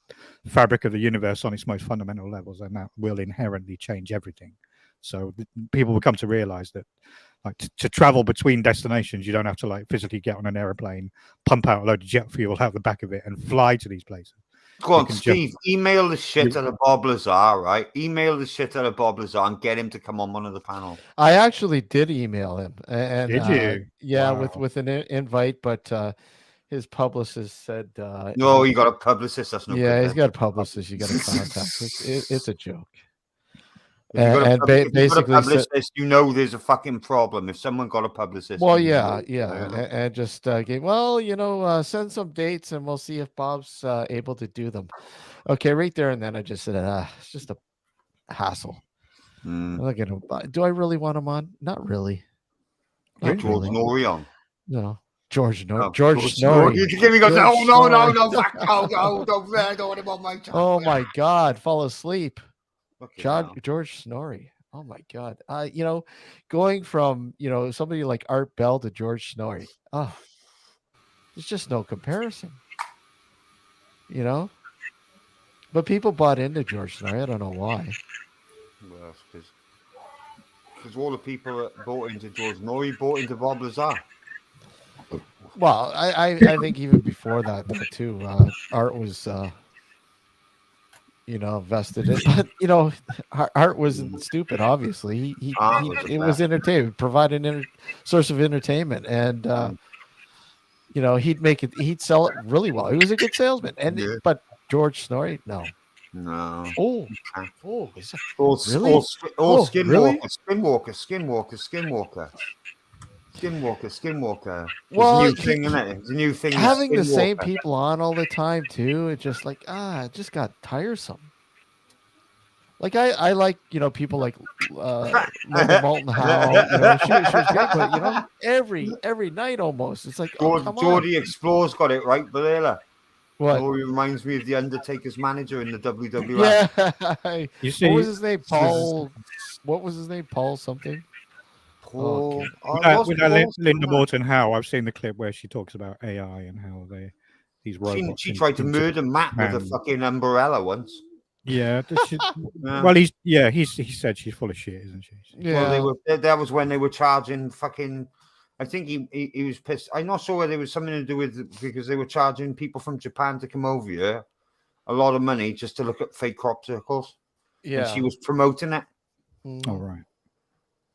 fabric of the universe on its most fundamental levels, then that will inherently change everything. So people will come to realize that, like, to travel between destinations, you don't have to like physically get on an airplane, pump out a load of jet fuel out the back of it, and fly to these places. Go on, Steve, email the shit out of Bob Lazar, right? Email the shit out of Bob Lazar and get him to come on one of the panels. I actually did email him. And, did you? Yeah, wow. with an invite, but his publicist said... no, you got a publicist. That's no good. Yeah, he's got a publicist. You got to contact. It's a joke. If you got a publicist, you know there's a fucking problem. If someone got a publicist, well, yeah, and just gave, send some dates and we'll see if Bob's able to do them. Okay, right there and then I just said, it's just a hassle. I'm not gonna. Do I really want him on? Not really. Not George Norrie on. No, George Norrie. George Norrie. You give me go. No, don't want him on my channel. Oh my God, fall asleep. George Snorri. Oh my God. Going from, somebody like Art Bell to George Snorri. Oh, there's just no comparison. But people bought into George Snorri. I don't know why. Well, because all the people that bought into George Snorri bought into Bob Lazar. Well, I think even before that though, too, Art was vested in, but Art wasn't stupid. Obviously, it was entertainment, provide source of entertainment, and he'd sell it really well. He was a good salesman, but George Snorri, no. Oh, really? Skinwalker. Well, it's a new thing, isn't it? It's a new thing. Having the same people on all the time too, it's just like it just got tiresome. Like I like people like Linda Moulton Howe. She was great, but every night almost it's like Geordie Explorer's got it right, Balela. What? Oh, he reminds me of the Undertaker's manager in the WWF. Yeah. What was his name? Paul. What was his name? Paul something. Paul. With Linda Moulton Howe, I've seen the clip where she talks about AI and how these robots. She tried to murder Matt with a fucking umbrella once. Yeah. Well, he said she's full of shit, isn't she? Yeah. Well, that was when they were charging fucking. I think he was pissed. I'm not sure whether it was something to do with because they were charging people from Japan to come over here a lot of money just to look at fake crop circles. Yeah. And she was promoting it. All right.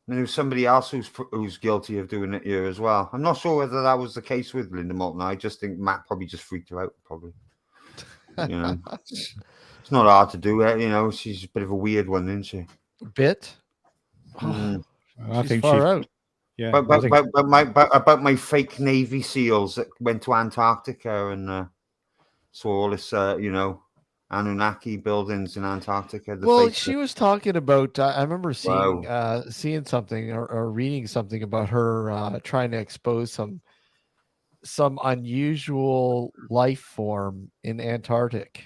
And there was somebody else who's guilty of doing it here as well. I'm not sure whether that was the case with Linda Moulton. I just think Matt probably just freaked her out. Probably. It's not hard to do it. She's a bit of a weird one, isn't she? A bit. I think far out. Yeah. About my fake Navy SEALs that went to Antarctica and saw all this, Anunnaki buildings in Antarctica. She was talking about. I remember seeing something or reading something about her trying to expose some unusual life form in Antarctic,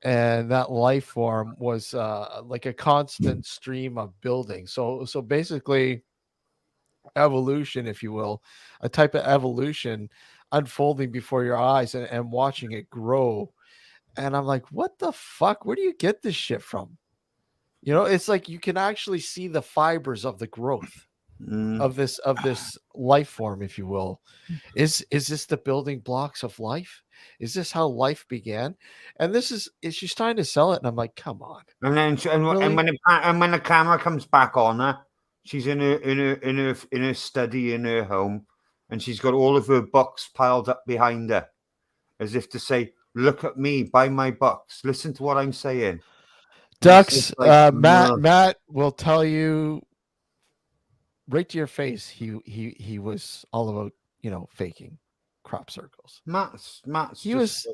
and that life form was like a constant stream of buildings. So basically, evolution, if you will, a type of evolution unfolding before your eyes and watching it grow. And I'm like, what the fuck? Where do you get this shit from? It's like you can actually see the fibers of the growth of this life form, if you will. Is this the building blocks of life? Is this how life began? And she's trying to sell it, and I'm like, come on. And then when the camera comes back on her, she's in her study in her home, and she's got all of her books piled up behind her, as if to say, look at me, buy my books, listen to what I'm saying. Ducks, Matt will tell you right to your face he was all about faking crop circles. Matt's it's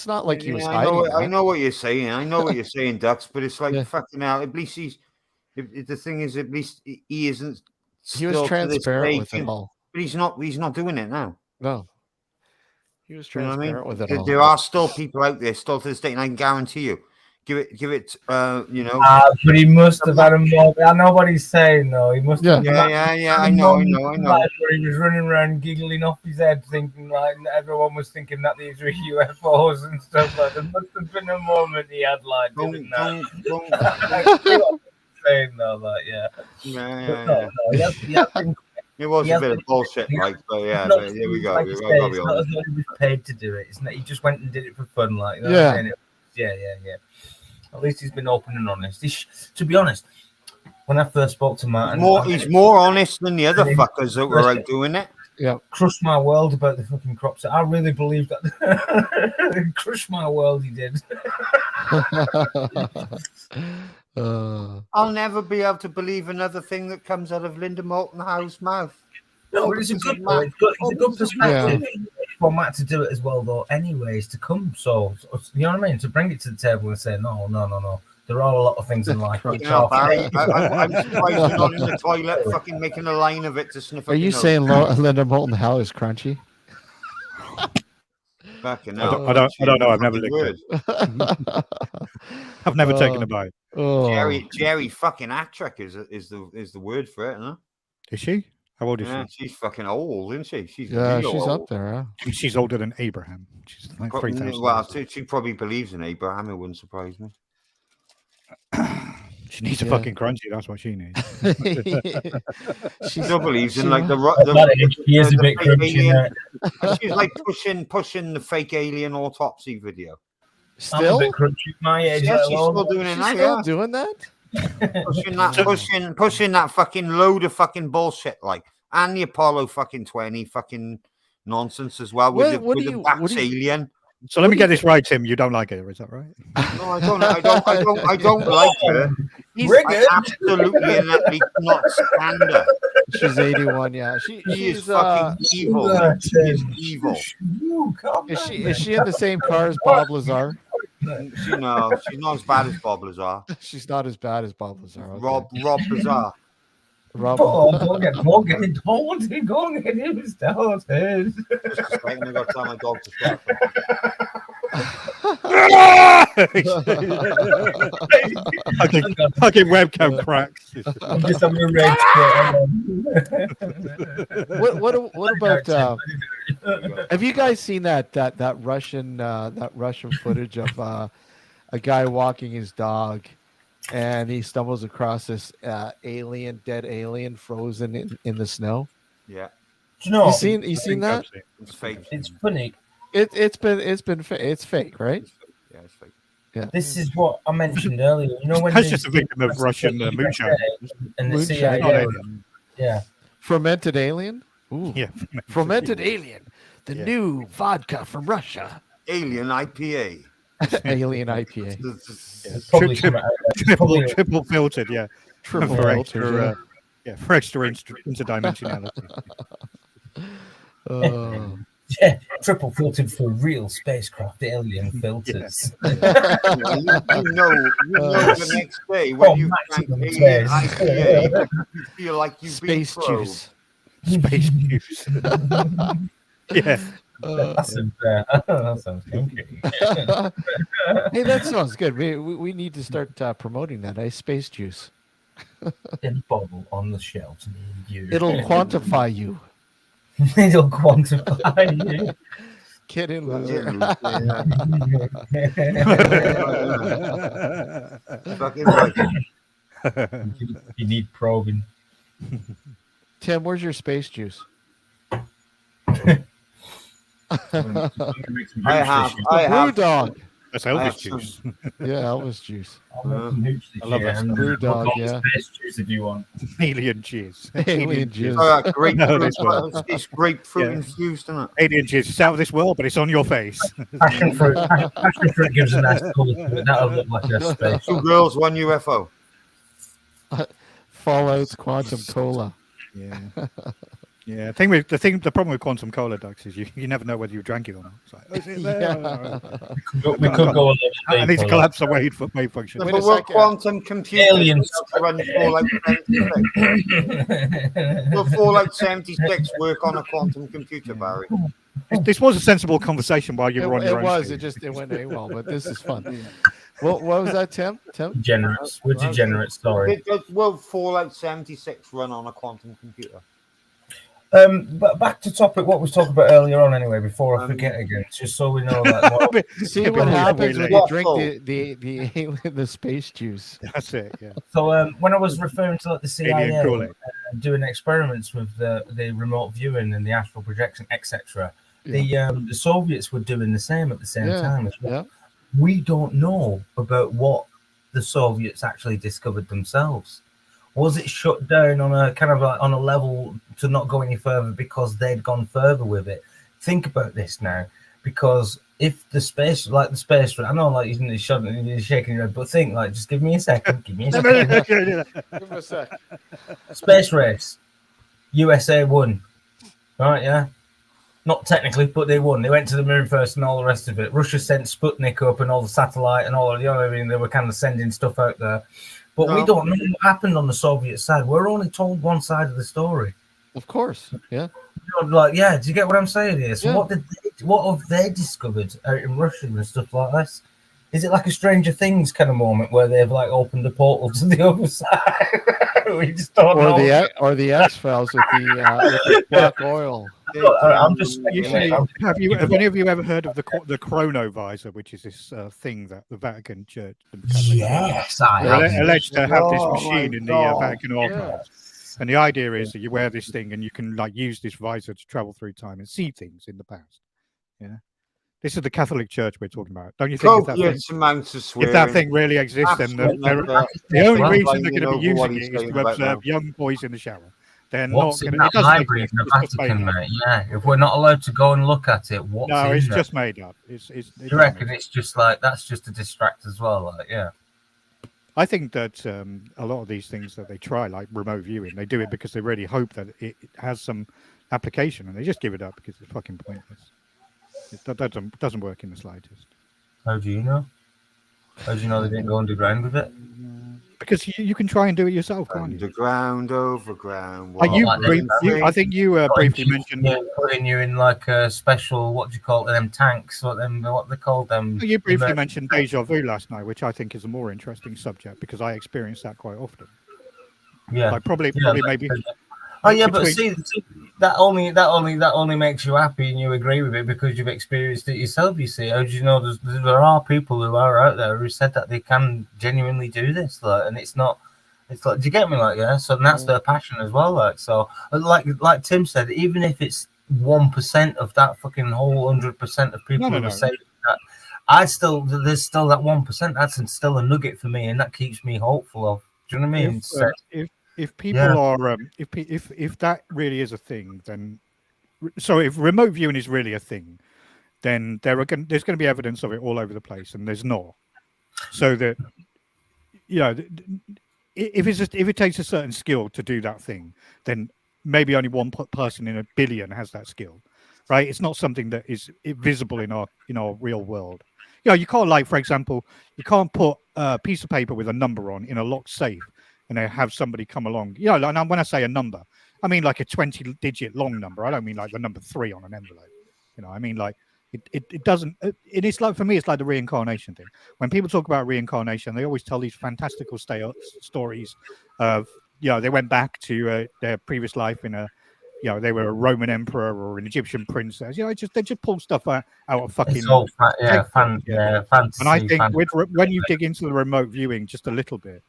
not like he was hiding. I know what you're saying, Ducks, but it's like fucking hell. At least the thing is, at least he isn't. He was transparent with it all, but he's not doing it now. No. He was You know what I transparent mean? with it all. There are still people out there, still to this day, and I can guarantee you, give it, you know. But he must have had a moment. I know what he's saying, though. He must have. Yeah. I know. Where he was running around giggling off his head, thinking like everyone was thinking that these were UFOs and stuff like that. There must have been a moment he had like doing that. Saying though, like Yeah. No, he has been. It was a bit of bullshit, like, but yeah, but here we go. It's not as though he was paid to do it. It's not. He just went and did it for fun, like. You know what I'm saying? Yeah. At least he's been open and honest. To be honest, when I first spoke to Matt, he's more honest than the other fuckers that were out doing it. Yeah, crushed my world about the fucking crops. I really believe that. Crushed my world. He did. I'll never be able to believe another thing that comes out of Linda Moulton Howe's mouth. No, but it's a good perspective for Matt to do it as well, though. Anyways, to come, so you know what I mean, to bring it to the table and say, no. There are a lot of things in life. Barry, I'm surprised you're not in the toilet, fucking making a line of it to sniff. Are you saying Linda Moulton Howe is crunchy? Fucking I don't know. I've never licked it. I've never taken a bite. Jerry fucking Attrick is the word for it, huh? Is she? How old is she? She's fucking old, isn't she? She's old. Up there. Huh? She's older than Abraham. She's like 3,000. Well, she probably believes in Abraham. It wouldn't surprise me. She needs a fucking crunchy. That's what she needs. She still believes in like the bit crunchy. She's like pushing the fake alien autopsy video. Still, I'm a bit crunchy at my age. Yeah, she's still doing it now. Still doing that. pushing that fucking load of fucking bullshit, like, and the Apollo fucking 20 fucking nonsense as well with the Bax alien. So let me get this right, Tim. You don't like her, is that right? No, I don't like her. I absolutely and utterly not stand her. She's 81. Yeah, she's fucking evil. She's evil. Is she in the same car as Bob Lazar? She's not as bad as Bob Lazar. She's not as bad as Bob Lazar. Okay. Rob Lazar. Go get him started. Just I got to tell my dog to stop. Fucking webcam cracks. I'm just having a red. What about? Have you guys seen that Russian footage of a guy walking his dog? And he stumbles across this dead alien frozen in the snow. Yeah, you know, you seen that? It's fake. It's funny. It's fake, right? Yeah, it's fake. Yeah. This is what I mentioned earlier. You know when that's just a victim of Russian moonshine and the CIA. Yeah. Fermented alien. Ooh. Yeah. Fermented alien. The new vodka from Russia. Alien IPA. Alien IPA. Triple filtered, yeah. Triple for filtered, for extra interdimensionality. Yeah, triple filtered for real spacecraft alien filters. You know the next day when you drank alien IPA, you feel like you've been probed. Space juice. Yeah. That sounds funky. Hey, that sounds good. We need to start promoting that. Space juice. In a bottle on the shelf. It'll quantify you. It'll quantify you. Get in, loser. You need probing. Tim, where's your space juice? I have Brew dog. That's Elvis juice. Yeah, Elvis juice. I love that. Brew dog, yeah. Space juice if you want. Alien cheese. Alien juice. It's grapefruit infused, isn't it? Alien cheese. It's out of this world, but it's on your face. Passion fruit gives a nice colour to it. That'll look like a space. 2 girls, 1 UFO. Fallout's Quantum Cola. Yeah. Yeah, the problem with quantum cola, Dux, is you never know whether you drank it or not. It's like, is it there? We could go on. I need to collapse a wave function. But we're quantum computers run Fallout 76. Will Fallout 76 work on a quantum computer, Barry? This was a sensible conversation while you were on your own. It was. It went AWOL, but this is fun. What was that, Tim? Degenerates. We're degenerates. Sorry. Will Fallout 76 run on a quantum computer? But back to topic. What we talked about earlier on, anyway. Before I forget again, just so we know. Like, see what happens when you drink the space juice. That's it. Yeah. So when I was referring to like the CIA doing experiments with the remote viewing and the astral projection, etc., the Soviets were doing the same at the same time as well. Yeah. We don't know about what the Soviets actually discovered themselves. Was it shut down on a kind of on a level to not go any further because they'd gone further with it? Think about this now, because if the space, I know, like you're shaking your head, but think, like, just give me a second. Give me a second. Give me a sec. Space race, USA won, right? Yeah. Not technically, but they won. They went to the moon first and all the rest of it. Russia sent Sputnik up and all the satellite and all of they were kind of sending stuff out there. But we don't know what happened on the Soviet side. We're only told one side of the story. Of course, yeah. Do you get what I'm saying here? So what have they discovered out in Russia and stuff like this? Is it like a Stranger Things kind of moment where they've like opened a portal to the other side? We just don't know. Or the X-Files with the black oil. I'm just have any of you ever heard of the chronovisor, which is this thing that the Vatican Church yes, I have. Alleged to have this machine in the Vatican archives, and the idea is that you wear this thing and you can like use this visor to travel through time and see things in the past. Yeah, this is the Catholic Church we're talking about. Don't you think if that thing really exists, then the only reason they're going to be using it is to observe young boys in the shower. They're not going to. Library in the Vatican, mate. Yeah, if we're not allowed to go and look at it, it's just made up. You reckon it's just like that's just to distract as well? Like, yeah. I think that a lot of these things that they try, like remote viewing, they do it because they really hope that it has some application, and they just give it up because it's fucking pointless. It doesn't work in the slightest. How do you know? How do you know they didn't go underground with it? Because you can try and do it yourself, can't you? Underground, overground. I think you briefly mentioned putting you in like a special, what do you call them, tanks? What they call them? You briefly mentioned deja vu last night, which I think is a more interesting subject because I experience that quite often. Yeah, like probably maybe. Oh yeah, but see, that only makes you happy and you agree with it because you've experienced it yourself. You see, how do you know there are people who are out there who said that they can genuinely do this, like, and it's not. It's like, do you get me? Like, yeah. So that's their passion as well. Like, so like Tim said, even if it's 1% of that fucking whole 100% of people who say that, there's still that 1%. That's still a nugget for me, and that keeps me hopeful of. Do you know what I mean? If people are if that really is a thing, then if remote viewing is really a thing, then there's going to be evidence of it all over the place, and there's not. So that if it takes a certain skill to do that thing, then maybe only one person in a billion has that skill, right? It's not something that is visible in our real world. You can't, like, for example, you can't put a piece of paper with a number on in a locked safe and they have somebody come along. Like, when I say a number, I mean like a 20-digit long number. I don't mean like the number 3 on an envelope. I mean like it doesn't. It's like, for me, it's like the reincarnation thing. When people talk about reincarnation, they always tell these fantastical stories of they went back to their previous life in a they were a Roman emperor or an Egyptian princess. They just pull stuff out of fucking. It's all fantasy. And I think when you dig into the remote viewing just a little bit.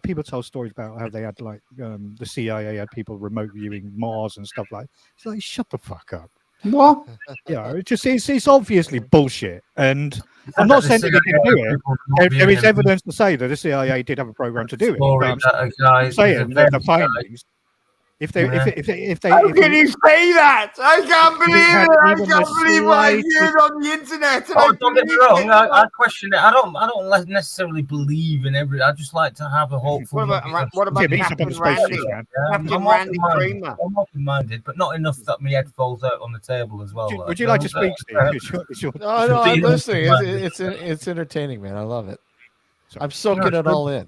People tell stories about how they had like the CIA had people remote viewing Mars and stuff like. It's like, shut the fuck up. What? It's obviously bullshit, and I'm not saying that they can do it. There is evidence to say that the CIA did have a program to do it. I'm saying that the findings. If they, how can you say that? I can't believe it. I can't believe what I heard on the internet. Don't get me wrong. I question it. I don't necessarily believe in every. I just like to have a hopeful. What about Captain Randy? Captain Randy Kramer. I'm open-minded, but not enough that my head falls out on the table as well. Would you like to speak, Steve? No, I'm listening. It's entertaining, man. I love it. I'm soaking it all in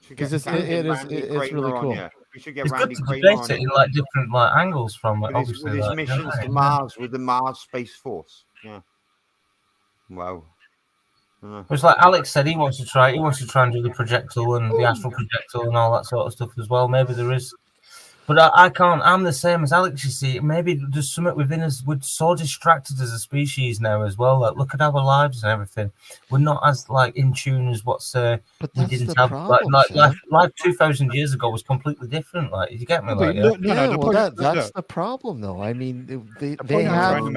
because it's really cool. We should get It's good Randy to Kramer debate on it in like different like angles from it. with Obviously, his like, missions to yeah. Mars with the Mars Space Force. Yeah. Wow. It's like Alex said, he wants to try and do the projectile and the astral projectile and all that sort of stuff as well. Maybe there is, but I can't. I'm the same as Alex. You see, maybe there's something within us. We're so distracted as a species now as well. Like, look at our lives and everything. We're not as like in tune as what we didn't have. Problem, life 2,000 years ago was completely different. Like, you get me? Like, that's the problem, though. I mean, they have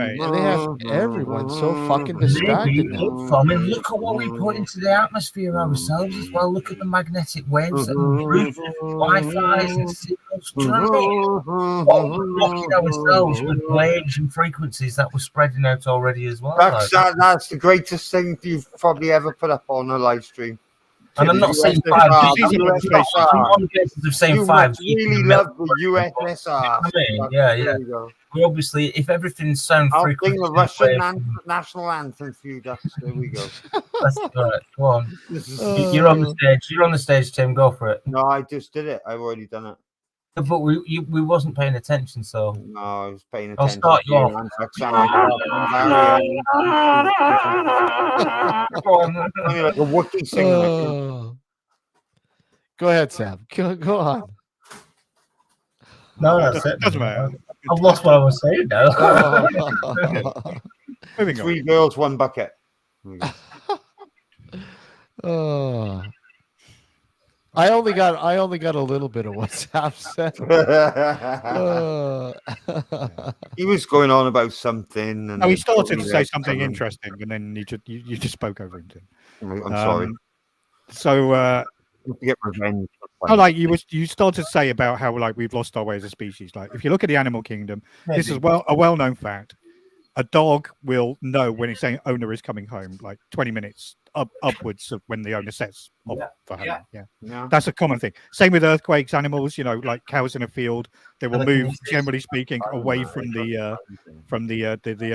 everyone so fucking distracted now. I mean, look at what we put into the atmosphere ourselves as well. Look at the magnetic waves that move Wi-Fi and signals. Do you know what I mean? What we're blocking ourselves with waves and frequencies that were spreading out already as well. That's the greatest thing you've probably ever put up on a live stream. And I'm not saying 5. I'm on the basis of saying 5. You really love the USSR. I mean, yeah. Well, obviously, if everything's sound frequency, I'll sing the Russian national anthem for you, Dux. There we go. That's right. Go on. You're on the stage. You're on the stage, Tim. Go for it. No, I just did it. I've already done it. But we wasn't paying attention, so no, I was paying attention. I'll start you off. Like a Wookiee singer. Go ahead, Sam. Go on. No, that's it. Doesn't matter. I've lost what I was saying now. 3 girls, 1 bucket. I only got a little bit of what Sam said. He was going on about something, and he started to say something interesting, and then you just spoke over him. I'm sorry. So get revenge. Like you started to say about how like we've lost our way as a species. Like if you look at the animal kingdom, this is a well-known fact. A dog will know when its owner is coming home, like 20 minutes upwards of when the owner sets off for home. Yeah, that's a common thing. Same with earthquakes. Animals, like cows in a field, they will move, generally speaking, away from the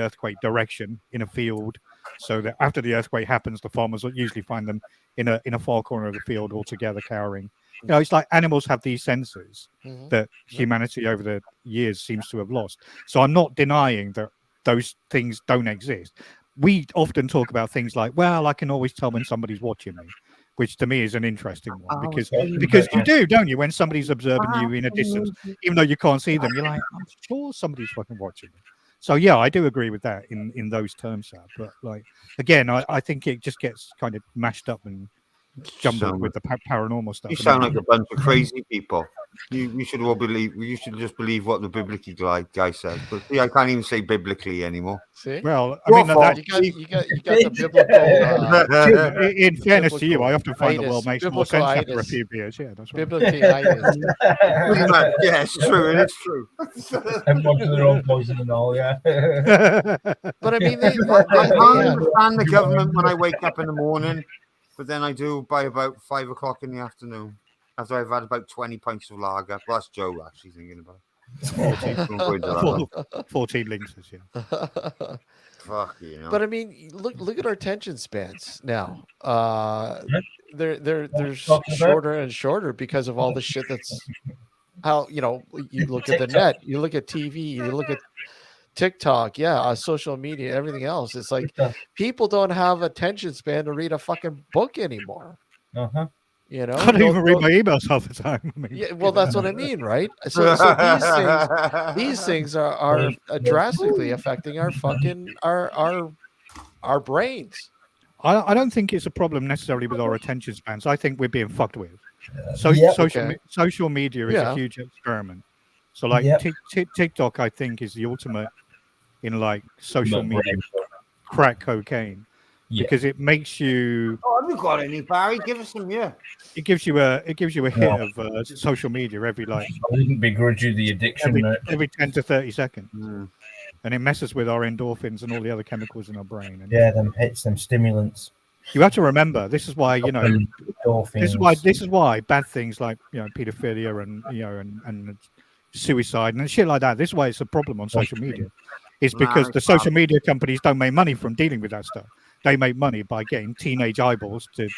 earthquake direction in a field, so that after the earthquake happens, the farmers will usually find them in a far corner of the field altogether, cowering. It's like animals have these senses that humanity over the years seems to have lost. So I'm not denying that those things don't exist. We often talk about things like, well, I can always tell when somebody's watching me, which to me is an interesting one because you do, don't you? When somebody's observing you in a distance, even though you can't see them, you're like, I'm sure somebody's fucking watching me. So yeah, I do agree with that in those terms, Sam. But like again, I think it just gets kind of mashed up and jumbled with the paranormal stuff. You sound like a bunch of crazy people. You should all believe. You should just believe what the biblical guy says. But see, I can't even say biblically anymore. See? Well, I mean, you got the biblical. In fairness to you, I often find the world makes more sense after a few beers. Yeah, that's right. Yeah, it's true. It is true. Everyone to their own poison and all. Yeah. But I mean, I can't understand the government when I wake up in the morning. But then I do by about 5 o'clock in the afternoon, after I've had about 20 pints of lager. Well, that's Joe actually thinking about it. 14 litres, yeah. Fuck you know. But I mean, look at our attention spans now. They're shorter and shorter because of all the shit that's how you look at the net, you look at TV, you look at TikTok, social media, everything else. It's like people don't have attention span to read a fucking book anymore. I don't even read my emails half the time. I mean, well, that's what I mean, right? So these things are drastically affecting our fucking our brains. I don't think it's a problem necessarily with our attention spans. I think we're being fucked with. Social media is a huge experiment. So like TikTok, I think, is the ultimate in like social media crack cocaine because it makes you. Oh, have you got any, Barry? Give us some, It gives you a hit of social media every like. I wouldn't begrudge you the addiction every 10 to 30 seconds, and it messes with our endorphins and all the other chemicals in our brain. And them hits, them stimulants. You have to remember this is why this is why bad things like pedophilia and suicide and shit like that. This is why it's a problem on social media. It's because the social media companies don't make money from dealing with that stuff. They make money by getting teenage eyeballs to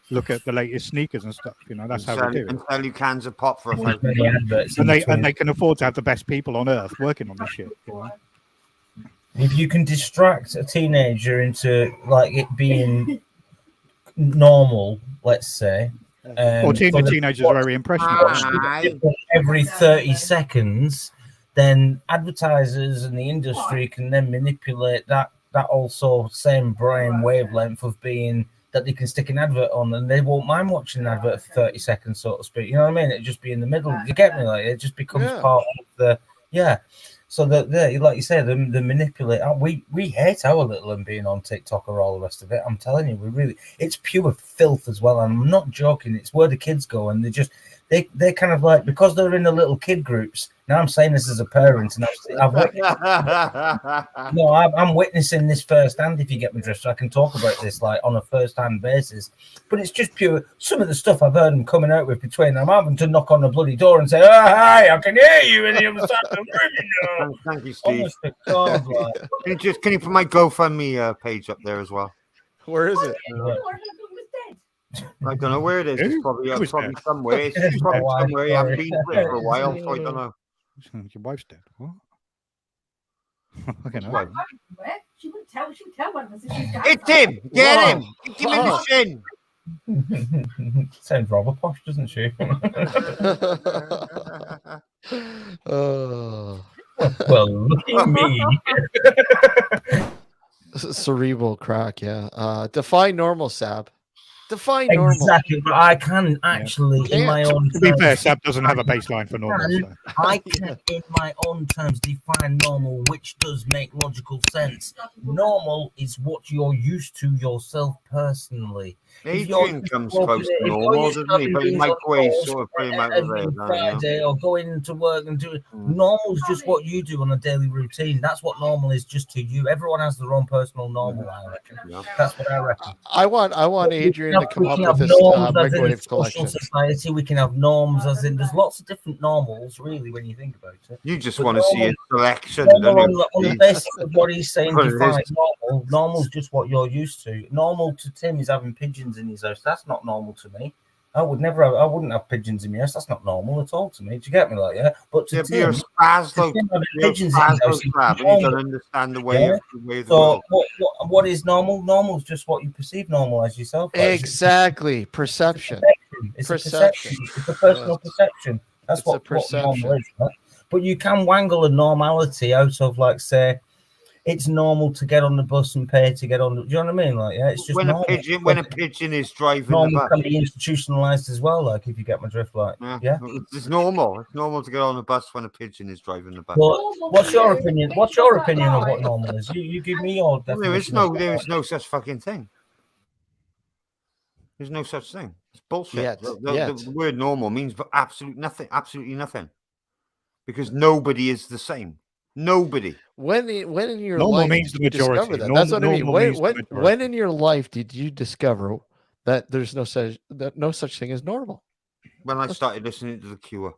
look at the latest sneakers and stuff. You know, that's how they do it. And sell you cans of pop for $1,000. And they can afford to have the best people on earth working on this shit. You know? If you can distract a teenager into like it being normal, let's say. Teenagers are very impressionable. Every 30 seconds, then advertisers and the industry can then manipulate that also same brain wavelength of being that they can stick an advert on, and they won't mind watching an advert for 30 seconds, so to speak. You know what I mean? It'd just be in the middle. You get me? Like, it just becomes part of the So that like you say, the manipulate. We hate our little and being on TikTok or all the rest of it. I'm telling you, it's pure filth as well. And I'm not joking. It's where the kids go, and they're kind of like, because they're in the little kid groups. Now I'm saying this as a parent, and I'm witnessing this firsthand. If you get me, drift, so I can talk about this like on a first-hand basis. But it's just pure. Some of the stuff I've heard them coming out with between them, I'm having to knock on the bloody door and say, "Oh, hi, I can hear you," and the other side of the room. Thank you, Steve. God, like. Can you put my GoFundMe page up there as well? Where is it? I don't know where it is. It's probably somewhere. It's probably somewhere. You haven't been to it for a while, so I don't know. Your wife's dead. What? Okay, no. She wouldn't tell. She would tell one of us if she's dead. It's him. Get him. Give him the shin. Sounds rather posh, doesn't she? Well, look at me. Cerebral crack, yeah. Define normal, Sab. Define normal. Exactly, but I can actually, in my own to be fair, Sab doesn't have a baseline for normal. So. I can, in my own terms, define normal, which does make logical sense. Normal is what you're used to yourself personally. Adrian comes close to normal, doesn't he? But he might weigh sort of pretty much Friday or going into work and doing normal is just what you do on a daily routine. That's what normal is just to you. Everyone has their own personal normal, I reckon. Yeah. That's what I reckon. I want Adrian to come up with this microwave collection. Society, we can have norms, as in there's lots of different normals, really, when you think about it. You just want to see a selection. On the basis of what he's saying, define normal. Normal's just what you're used to. Normal to Tim is having pigeons in his house. That's not normal to me. I wouldn't have pigeons in my house. That's not normal at all to me. Do you get me? Like, yeah. But to Tim, you're spasmo. Pigeons in his house, you don't understand the way of the world. What is normal? Normal is just what you perceive normal as yourself. Exactly. Perception. It's perception. It's a personal perception. That's what normal is. Right? But you can wangle a normality out of, like, say, it's normal to get on the bus and pay to get on. Do you know what I mean? Like, yeah, it's just when a pigeon is driving. Normal can be institutionalized as well. Like, if you get my drift, like, yeah. It's normal. It's normal to get on the bus when a pigeon is driving the bus. Well, what's your opinion? What's your opinion of what normal is? You give me your definition. There is no such fucking thing. There's no such thing. It's bullshit. The word normal means absolutely nothing. Because nobody is the same. Nobody. When in your normal life means the majority. That? That's what I mean. When in your life did you discover that there's no such thing as normal? When I started listening to The Cure.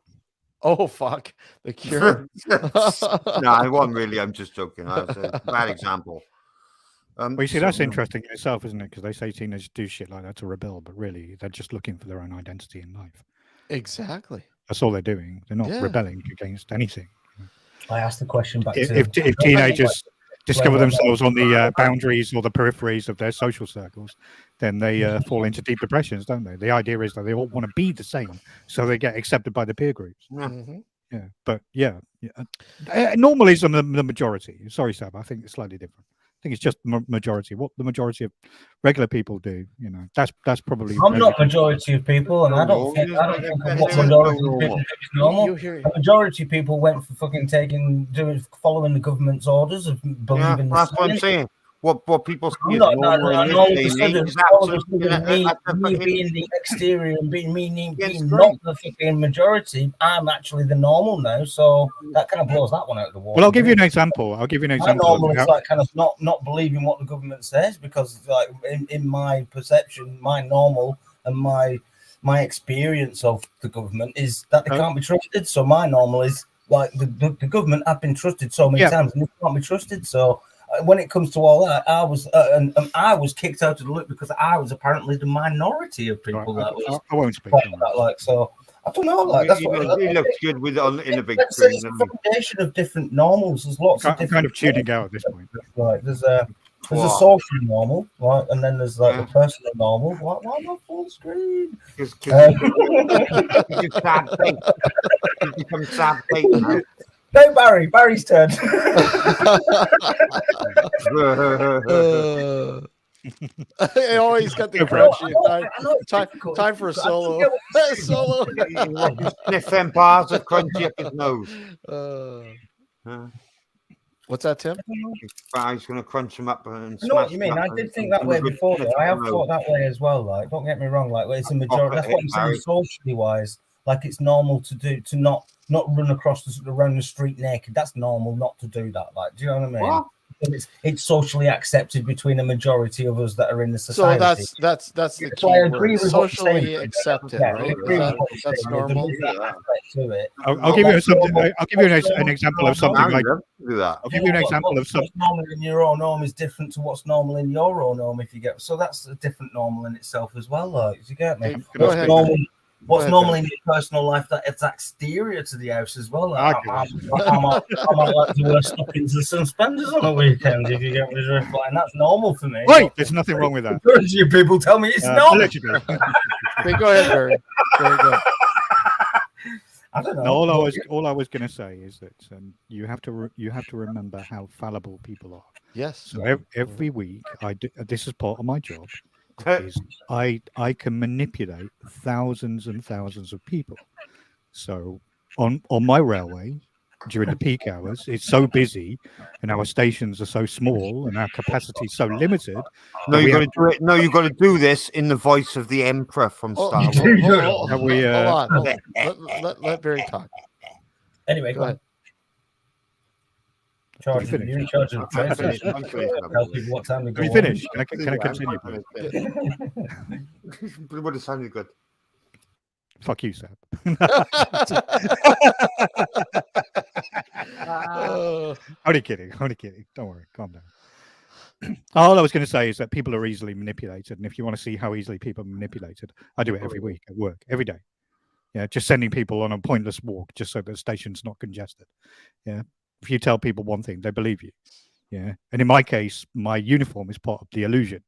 Oh fuck, The Cure. No, I wasn't really. I'm just joking. That's a bad example. Well, you see, that's interesting in itself, isn't it? Because they say teenagers do shit like that to rebel, but really, they're just looking for their own identity in life. Exactly. That's all they're doing. They're not rebelling against anything. I asked the question back if teenagers discover themselves on the boundaries or the peripheries of their social circles, then they fall into deep depressions, don't they? The idea is that they all want to be the same, so they get accepted by the peer groups. Mm-hmm. Yeah, but normal is the majority. Sorry, Sab, I think it's slightly different. I think it's just majority. What the majority of regular people do, that's probably. I'm not majority of people, and I don't think what majority of people do is normal. A majority of people went for fucking following the government's orders of believing. That's what I'm saying. What people see all of a sudden, me being the exterior and being not the fucking majority, I'm actually the normal now. So that kind of blows that one out of the water. Well, I'll give you an example. My normal is like kind of not believing what the government says, because like in my perception, my normal and my experience of the government is that they can't be trusted. So my normal is like the government have been trusted so many times and they can't be trusted. So when it comes to all that, I was and I was kicked out of the loop because I was apparently the minority of people Right, that was. I won't speak. That, like, so I don't know. Like, that's he what looks good with in a big like I said, it's a foundation of different normals. There's lots of different. Kind of tuning out at this point. Like, there's a social normal, right, and then there's like the personal normal. Why not full screen? Because you sad bait. You become sad bait now. No, Barry's turn. I always got the crunchy. Time for a solo. Solo. Sniff them bars of crunchy up his nose. What's that, Tim? He's going to crunch them up and I know what you mean. I did think that way before, though. I have thought that way as well. Like, don't get me wrong. Like, it's a majority. That's what I'm saying. Socially wise, like, it's normal to not run across around the street naked. That's normal not to do that. Like, do you know what I mean? What? It's socially accepted between a majority of us that are in the society. So that's the key I agree word. with Socially accepted, right? That's normal. I'll give you an example of something like that. I'll give you an example of something. What's normal in your own home is different to what's normal in your own home. If you get so, that's a different normal in itself as well. Like, you get me? What's normal in your personal life that it's exterior to the house as well. Like, I might like to wear stockings and suspenders on a weekend if you get me drift. Like, and that's normal for me. Wait, there's nothing wrong with that. You people tell me it's not. Allegedly. Go ahead, Barry. Very good. I don't know. No, all I was going to say is that you have to remember how fallible people are. Yes. So every week, this is part of my job. Is I can manipulate thousands and thousands of people. So on my railway during the peak hours, it's so busy, and our stations are so small, and our capacity is so limited. No, you got to do it. No, you got to do this in the voice of the Emperor from Star Wars. Hold on. Let Barry talk. Anyway, go ahead. You're in charge of the what time to go. Can you finish? Can I continue? It would have sounded good. Fuck you, Sab. Only kidding. Don't worry. Calm down. All I was going to say is that people are easily manipulated. And if you want to see how easily people are manipulated, I do it every week at work, every day. Yeah, just sending people on a pointless walk just so the station's not congested. Yeah. If you tell people one thing, they believe you. Yeah. And in my case, my uniform is part of the illusion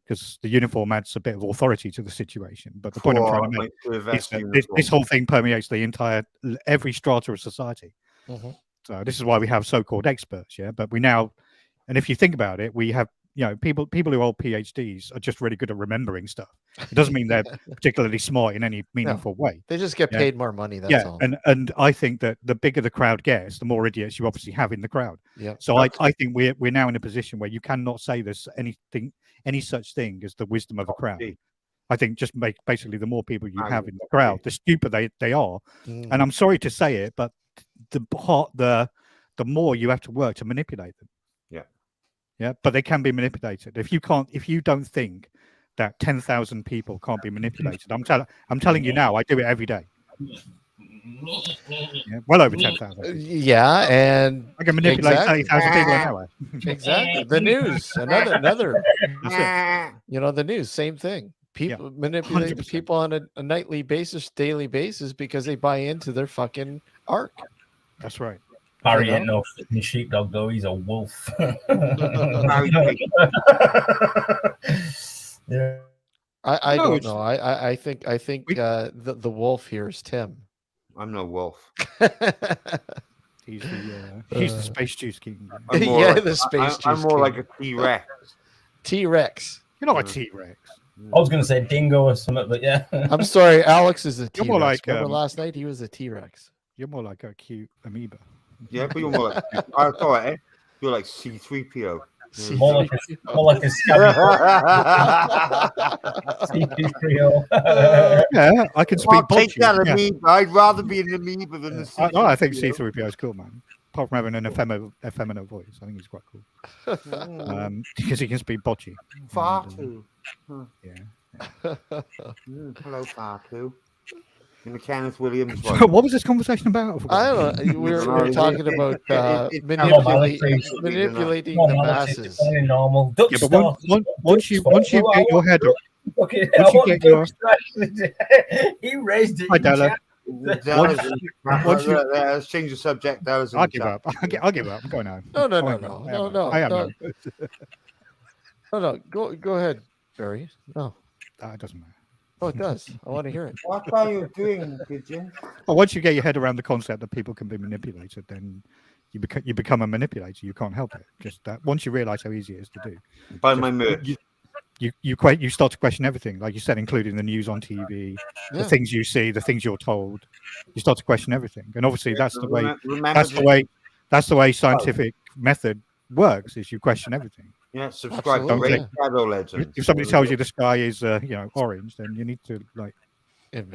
because the uniform adds a bit of authority to the situation. But the point I'm trying to make is that this whole thing permeates the every strata of society. Mm-hmm. So this is why we have so-called experts. Yeah. But and if you think about it, we have, people who hold PhDs are just really good at remembering stuff. It doesn't mean they're particularly smart in any meaningful way. They just get paid more money. That's all. And I think that the bigger the crowd gets, the more idiots you obviously have in the crowd. Yeah. So I think we're now in a position where you cannot say there's any such thing as the wisdom of a crowd. I think just basically the more people you have in the crowd, the stupider they are. Mm. And I'm sorry to say it, but the more you have to work to manipulate them. Yeah, but they can be manipulated. If you don't think that 10,000 people can't be manipulated, I'm telling you now, I do it every day. Yeah, well over 10,000. Yeah, and I can manipulate 30,000 people an hour. Exactly. The news, another. The news, same thing. People manipulate 100%. People on a nightly basis, daily basis, because they buy into their fucking arc. That's right. Barry ain't no sheepdog though; he's a wolf. Yeah, I don't know. I think the wolf here is Tim. I'm no wolf. He's the space juice king. The space juice. I'm more like a T-Rex. T-Rex. You're not a T-Rex. I was going to say dingo or something, but yeah. I'm sorry, Alex is a T-Rex. You're more like last night he was a T-Rex. You're more like a cute amoeba. Yeah, but you're more like I thought you're like C3PO. More like a C3PO. Yeah, I can speak. Take that amoeba. I'd rather be an amoeba than the C3PO. I think C3PO is cool, man. Apart from having an effeminate voice, I think he's quite cool. Because he can speak bocce. Far too. Yeah. Hello, Far too. in the Kenneth Williams So one. what was this conversation about? I don't know. We were talking about Normality. manipulating the masses. Only normal. Duck Yeah, but once you get your head up, Okay, once you get your he raised it. Hi, Della. Let's change the subject. That was I'll give up. I'll give up. I'm going home. No. I am no. No. Go ahead, Barry. No, It doesn't matter. oh, it does. I want to hear it. What are you doing, Pigeon? Well, once you get your head around the concept that people can be manipulated, then you become a manipulator. You can't help it. Just that once you realize how easy it is to do, By my merch. You start to question everything, like you said, including the news on TV, the things you see, the things you're told. You start to question everything, and obviously that's the way. That's the way scientific method works. Is you question everything. Yeah, subscribe to Shadow Legends. If somebody tells you the sky is orange, then you need to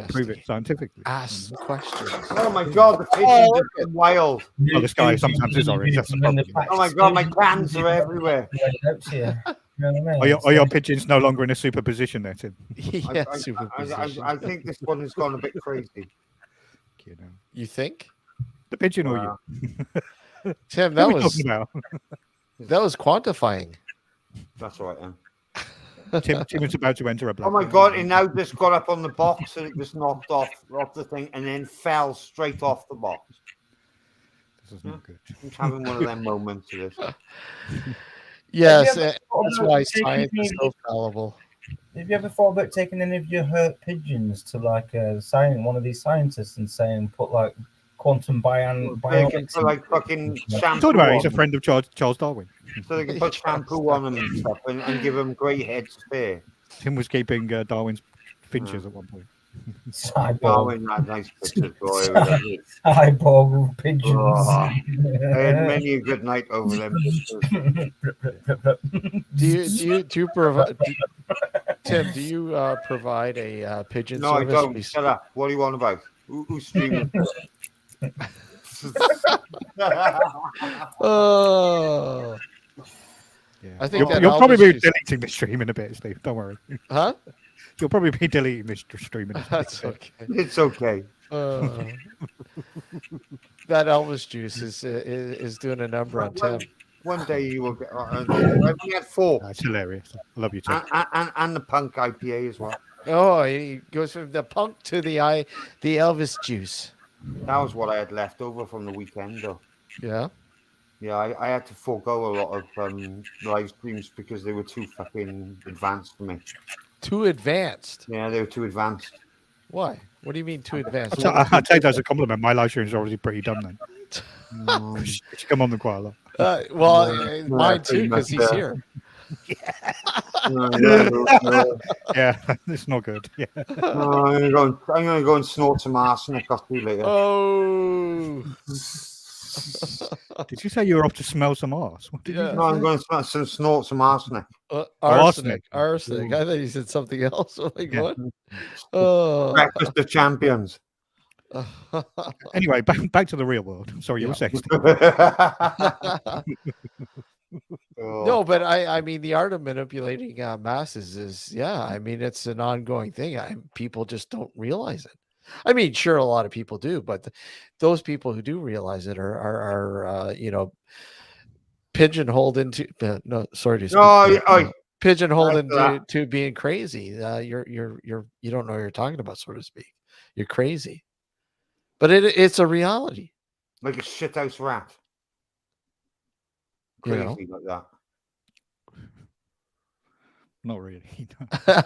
prove it scientifically. Ask questions. Oh my god, the pigeons are wild. Oh, the sky sometimes is orange. That's the problem. Oh my god, my cans are everywhere. Are your pigeons no longer in a superposition there, Tim? Yeah, I think this one has gone a bit crazy. You think? The pigeon or you? Tim, that was quantifying. That's right, then. Tim is about to enter a black. Oh my god, it now just got up on the box and it just knocked off the thing and then fell straight off the box. This is not good. I'm having one of them moments of this. Yes, that's why science is so fallible. Have you ever thought about taking any of your hurt pigeons to like one of these scientists and saying put like quantum bionics like fucking shampoo? Talking about he's a friend of Charles Darwin. So they can put shampoo on them and stuff and give them grey heads spare. Tim was keeping Darwin's finches at one point. Darwin had nice pictures, boy. Cyborg pigeons. I had many a good night over them. Do you provide, Tim? Do you provide a pigeon no, service? No, I don't. Shut up. What are you on about? Who's streaming? Oh, yeah. I think you'll probably be deleting the stream in a bit, Steve. Don't worry. Huh? You'll probably be deleting this stream in a bit. That's okay. It's okay. That Elvis juice is doing a number on Tim. One day you will get. We had 4. That's hilarious. I love you, Tim. And the punk IPA as well. Oh, he goes from the punk to the Elvis juice. That was what I had left over from the weekend, though. Yeah. Yeah, I had to forego a lot of live streams because they were too fucking advanced for me. Too advanced? Yeah, they were too advanced. Why? What do you mean too advanced? I'll take that as a compliment. My live stream is already pretty done then. She come on them quite a lot. Mine too, because he's here. Yeah, it's not good. Yeah. I'm gonna go and snort some arsenic. I'll see you later. Oh. Did you say you were off to smell some arse? No, I'm going to snort some arsenic. Arsenic. I thought you said something else. I'm like, what? Oh. Breakfast of champions. Anyway, back to the real world. Sorry, you were saying. No, but I mean, the art of manipulating masses is, I mean, it's an ongoing thing. People just don't realize it. I mean, sure, a lot of people do, but those people who do realize it are pigeonholed into pigeonholed into being crazy. You don't know what you're talking about, so to speak. You're crazy, but it's a reality. Like a shithouse rat. Crazy like that. Not really.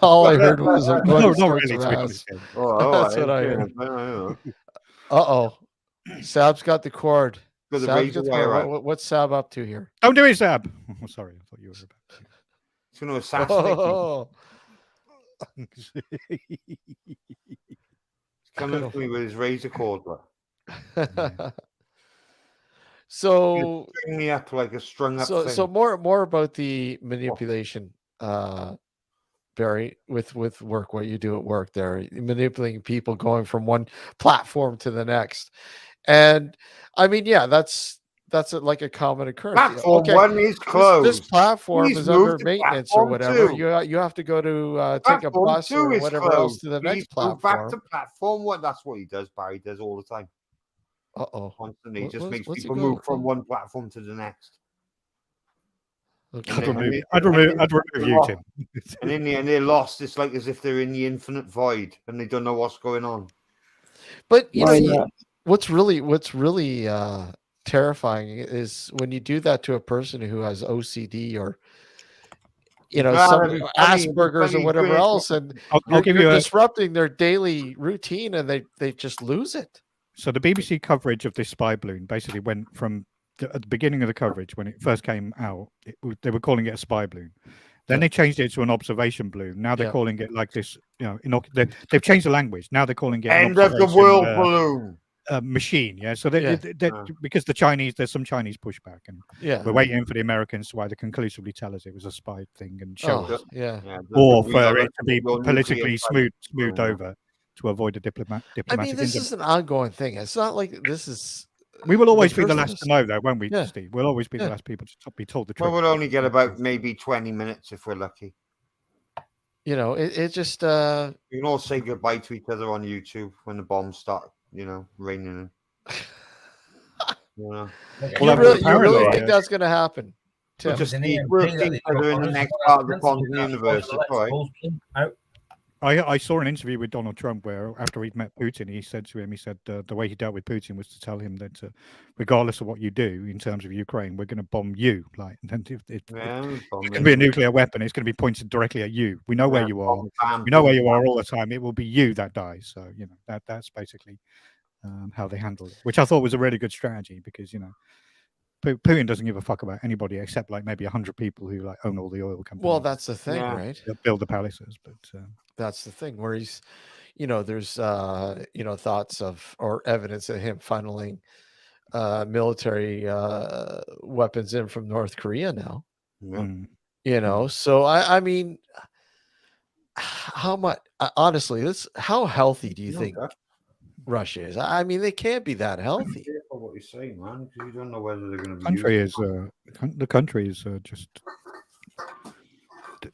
All I heard was not really. That's what I heard. Sab's got the cord. What's Sab up to here? Don't do it, Sab. Oh, sorry, I thought you were about to. He's going to assassinate me. He's coming up to me with his razor cord. So bring me up like a strung up thing. So more about the manipulation, Barry, with work, what you do at work there, manipulating people going from one platform to the next. And I mean, that's like a common occurrence. Platform 1 is closed. This platform Please is move under to maintenance or platform whatever. 2. You have to go to take a Platform bus 2 or is whatever else closed. to the Please next move platform. back to platform 1. That's what he does. Barry does all the time. Constantly, he just makes people move from one platform to the next. Okay. I'd remove you, Tim. And in the end, they're lost. It's like as if they're in the infinite void and they don't know what's going on. But you know, what's really terrifying is when you do that to a person who has OCD or some Asperger's or whatever else, and I'll give you disrupting their daily routine, and they just lose it. So the BBC coverage of this spy balloon basically went from at the beginning of the coverage when it first came out. They were calling it a spy balloon. Then they changed it to an observation balloon. Now they're calling it like this. They've changed the language. Now they're calling it end of the world balloon. Machine, so because there's some Chinese pushback, and we're waiting for the Americans to either conclusively tell us it was a spy thing and show us, or for it to be politically smoothed over to avoid a diplomatic. I mean, this is an ongoing thing. It's not like this is. We will always be the last to know, though, won't we, Steve? We'll always be the last people to be told the truth. Well, we'll only get about maybe 20 minutes if we're lucky. It just. You can all say goodbye to each other on YouTube when the bombs start. Raining. You really think that's going to happen? We'll just we'll think further in the next part of the quantum universe. Right? I saw an interview with Donald Trump where after he'd met Putin, he said the way he dealt with Putin was to tell him that regardless of what you do in terms of Ukraine, we're going to bomb you. Like, and it's going to be a nuclear weapon. It's going to be pointed directly at you. We know where you are. We know where you are all the time. It will be you that dies. So that's basically how they handle it, which I thought was a really good strategy because Putin doesn't give a fuck about anybody except like maybe 100 people who like own all the oil companies. Well, that's the thing, right? They'll build the palaces, but that's the thing where he's, there's thoughts of or evidence of him funneling military weapons in from North Korea now. So I mean, how much? Honestly, how healthy do you think Russia is? I mean, they can't be that healthy. Be careful what you say, man, because you don't know whether they're going to be. The country is just.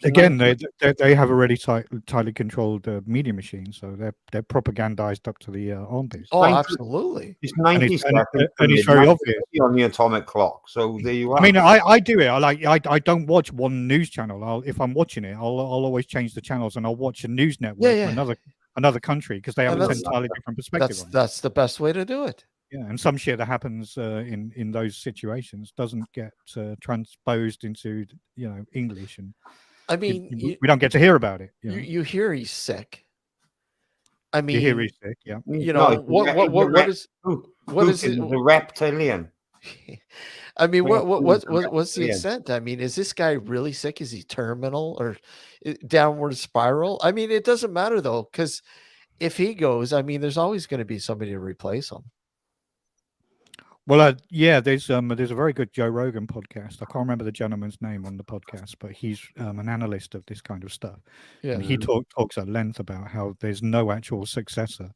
Again, they have a really tightly controlled media machine, so they're propagandized up to the armpits. Oh, absolutely! It's 90 seconds, and it's very obvious on the atomic clock. So there you are. I mean, I do it. I don't watch one news channel. If I'm watching it, I'll always change the channels and I'll watch a news network from another country because they have an entirely different perspective. That's the best way to do it. Yeah, and some shit that happens in those situations doesn't get transposed into English and. I mean, we don't get to hear about it. You hear he's sick. I mean, you hear he's sick. Yeah. What is it? The reptilian. I mean, what's the extent? I mean, is this guy really sick? Is he terminal or downward spiral? I mean, it doesn't matter though, because if he goes, I mean, there's always going to be somebody to replace him. Well, there's a very good Joe Rogan podcast. I can't remember the gentleman's name on the podcast, but he's an analyst of this kind of stuff. Yeah, and he talks at length about how there's no actual successor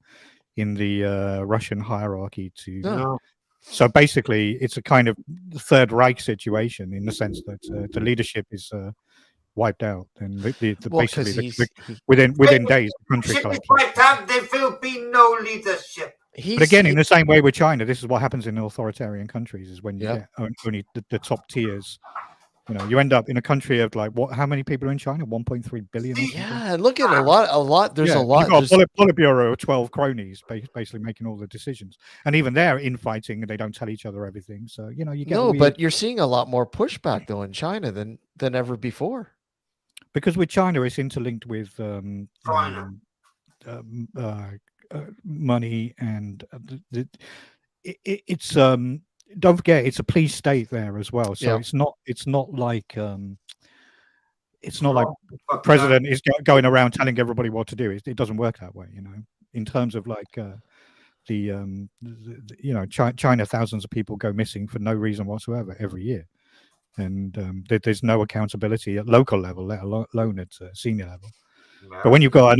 in the Russian hierarchy to. No. So basically, it's a kind of Third Reich situation in the sense that the leadership is wiped out, and within days, the country collapses. Wiped out. There will be no leadership. But again, in the same way with China, this is what happens in authoritarian countries: is when you get only the top tiers. You end up in a country of like how many people are in China? 1.3 billion. Yeah, look at a lot. There's a lot. You've got a Politburo of 12 cronies basically making all the decisions, and even they're infighting and they don't tell each other everything. So you get but you're seeing a lot more pushback though in China than ever before. Because with China, it's interlinked with money and it's don't forget it's a police state there as well, so it's not like president is going around telling everybody what to do. It doesn't work that way, in terms of like China, thousands of people go missing for no reason whatsoever every year, and there's no accountability at local level, let alone at senior level. But when you've got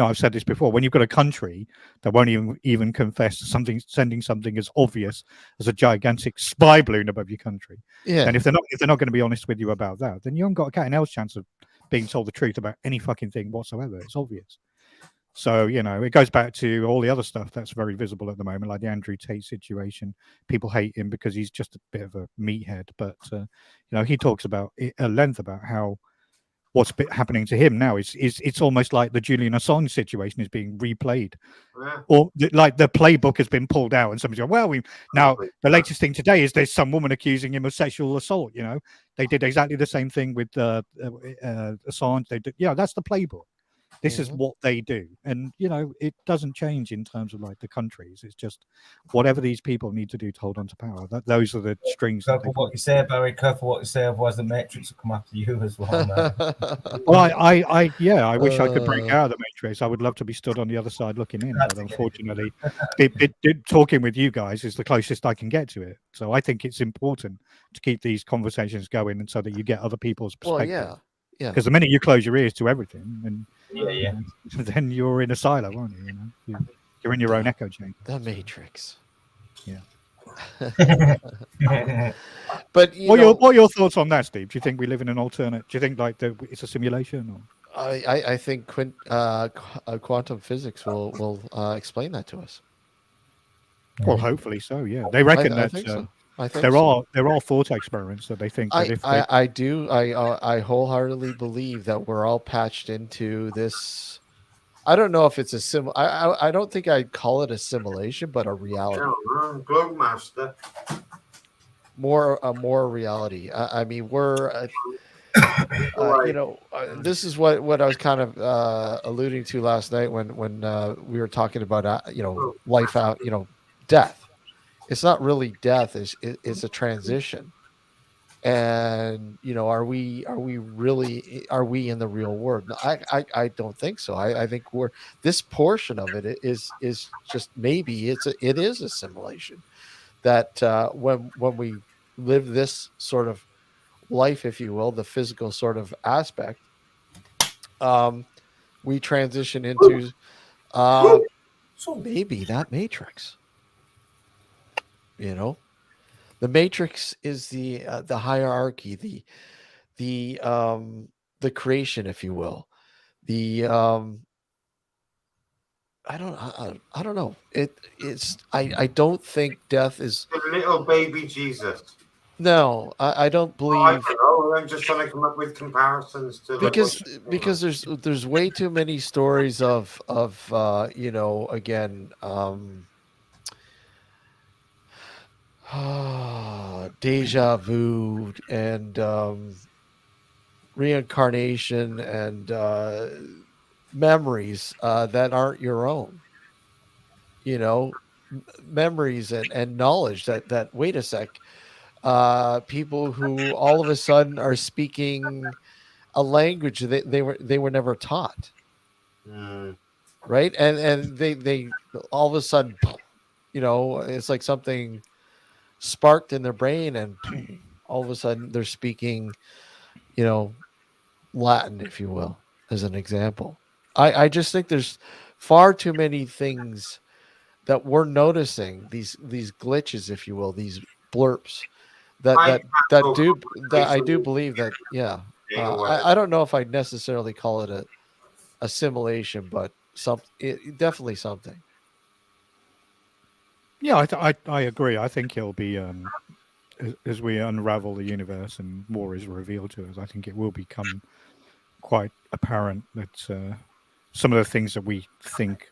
I've said this before. When you've got a country that won't even confess to sending something as obvious as a gigantic spy balloon above your country, then if they're not going to be honest with you about that, then you haven't got a cat and else chance of being told the truth about any fucking thing whatsoever. It's obvious. So it goes back to all the other stuff that's very visible at the moment, like the Andrew Tate situation. People hate him because he's just a bit of a meathead, but he talks about at length about how what's happening to him now is it's almost like the Julian Assange situation is being replayed, or like the playbook has been pulled out, and somebody's going, well, the latest thing today is there's some woman accusing him of sexual assault. They did exactly the same thing with Assange. They did, that's the playbook. This is what they do, and it doesn't change in terms of like the countries. It's just whatever these people need to do to hold on to power. Those are the strings. Careful what you say, Barry. Careful what you say, otherwise the Matrix will come after you as well. Well, I wish I could break out of the Matrix. I would love to be stood on the other side looking in, but unfortunately, talking with you guys is the closest I can get to it. So I think it's important to keep these conversations going, and so that you get other people's perspective. Well, yeah. Because the minute you close your ears to everything, and then you're in a silo, aren't you? You're in your own echo chamber. The Matrix. Yeah. But what are your thoughts on that, Steve? Do you think we live in an alternate? Do you think like it's a simulation? Or? I think quantum physics will explain that to us. Well, hopefully so. Yeah, they reckon that. There are thought experiments that they think that I wholeheartedly believe that we're all patched into this. I don't know if it's a I don't think I'd call it a simulation, but a reality. Glowmaster. More reality. I mean, we're this is what I was kind of alluding to last night when we were talking about life out, death. It's not really death. It's a transition. And are we in the real world? No, I don't think so. I think this portion of it is just maybe it is a simulation that when we live this sort of life, if you will, the physical sort of aspect, we transition into maybe that Matrix. The Matrix is the hierarchy, the creation, if you will. I don't know. I don't think death is the little baby Jesus. No, I don't believe. I don't know. I'm just trying to come up with comparisons to because there's way too many stories of deja vu and reincarnation and memories that aren't your own. Memories and knowledge that wait a sec. People who all of a sudden are speaking a language they were never taught, right? And they all of a sudden, it's like something sparked in their brain, and all of a sudden they're speaking, Latin, if you will, as an example. I just think there's far too many things that we're noticing, these glitches, if you will, these blurps. I do believe that. I don't know if I'd necessarily call it a simulation, but definitely something. Yeah, I agree. I think it'll be as we unravel the universe and more is revealed to us. I think it will become quite apparent that some of the things that we think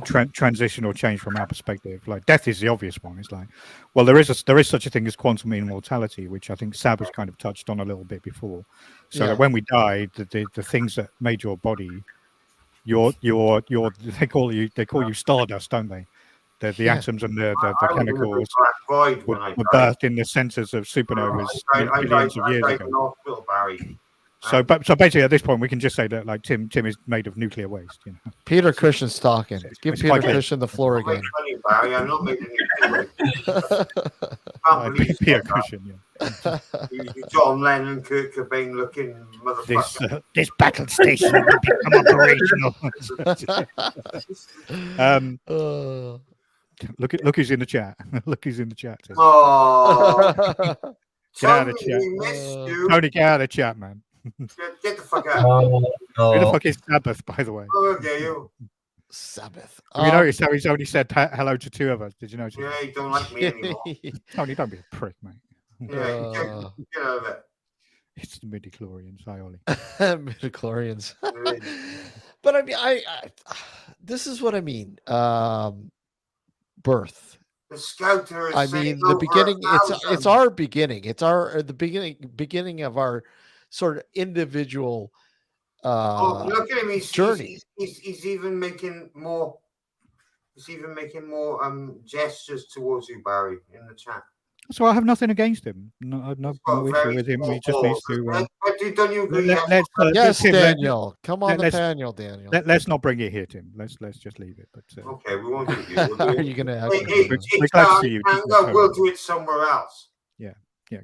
transition or change from our perspective, like death is the obvious one. It's like, well, there is such a thing as quantum immortality, which I think Sab has kind of touched on a little bit before. So that when we die, the things that made your body, they call you stardust, don't they? The atoms and the chemicals were birthed in the centers of supernovas millions of years ago. So basically, at this point, we can just say that like Tim is made of nuclear waste. Peter Cushion's talking. Give Peter Cushion the floor again. I'm not making Peter Cushon. John Lennon, Kurt Cobain looking motherfucker. This battle station will become operational. Look who's in the chat. Look who's in the chat. Oh, Get out of the Tony, chat. we missed you. Tony, get out of the chat, man. Get the fuck out. Oh, Who the fuck is Sabbath, by the way? Oh, okay, you. Sabbath. Have you noticed how he's only said hello to 2 of us? Did you notice? Yeah, you don't like me anymore. Tony, don't be a prick, mate. Yeah, get out of it. It's the midi-chlorians, hi Ollie. Midichlorians. But I mean, I this is what I mean. Birth. The scouter is I mean, the beginning. It's our beginning. It's the beginning of our sort of individual look at him. Journey. He's even making more. He's even making more gestures towards you, Barry, in the chat. So I have nothing against him. No issue with him. He just needs to. Don't you agree? Yes, Daniel. Come on, Daniel. Let's not bring it here, Tim. Let's just leave it. But okay, we won't do it. Are you going to have? We're glad to see you. We'll do it somewhere else. Yeah.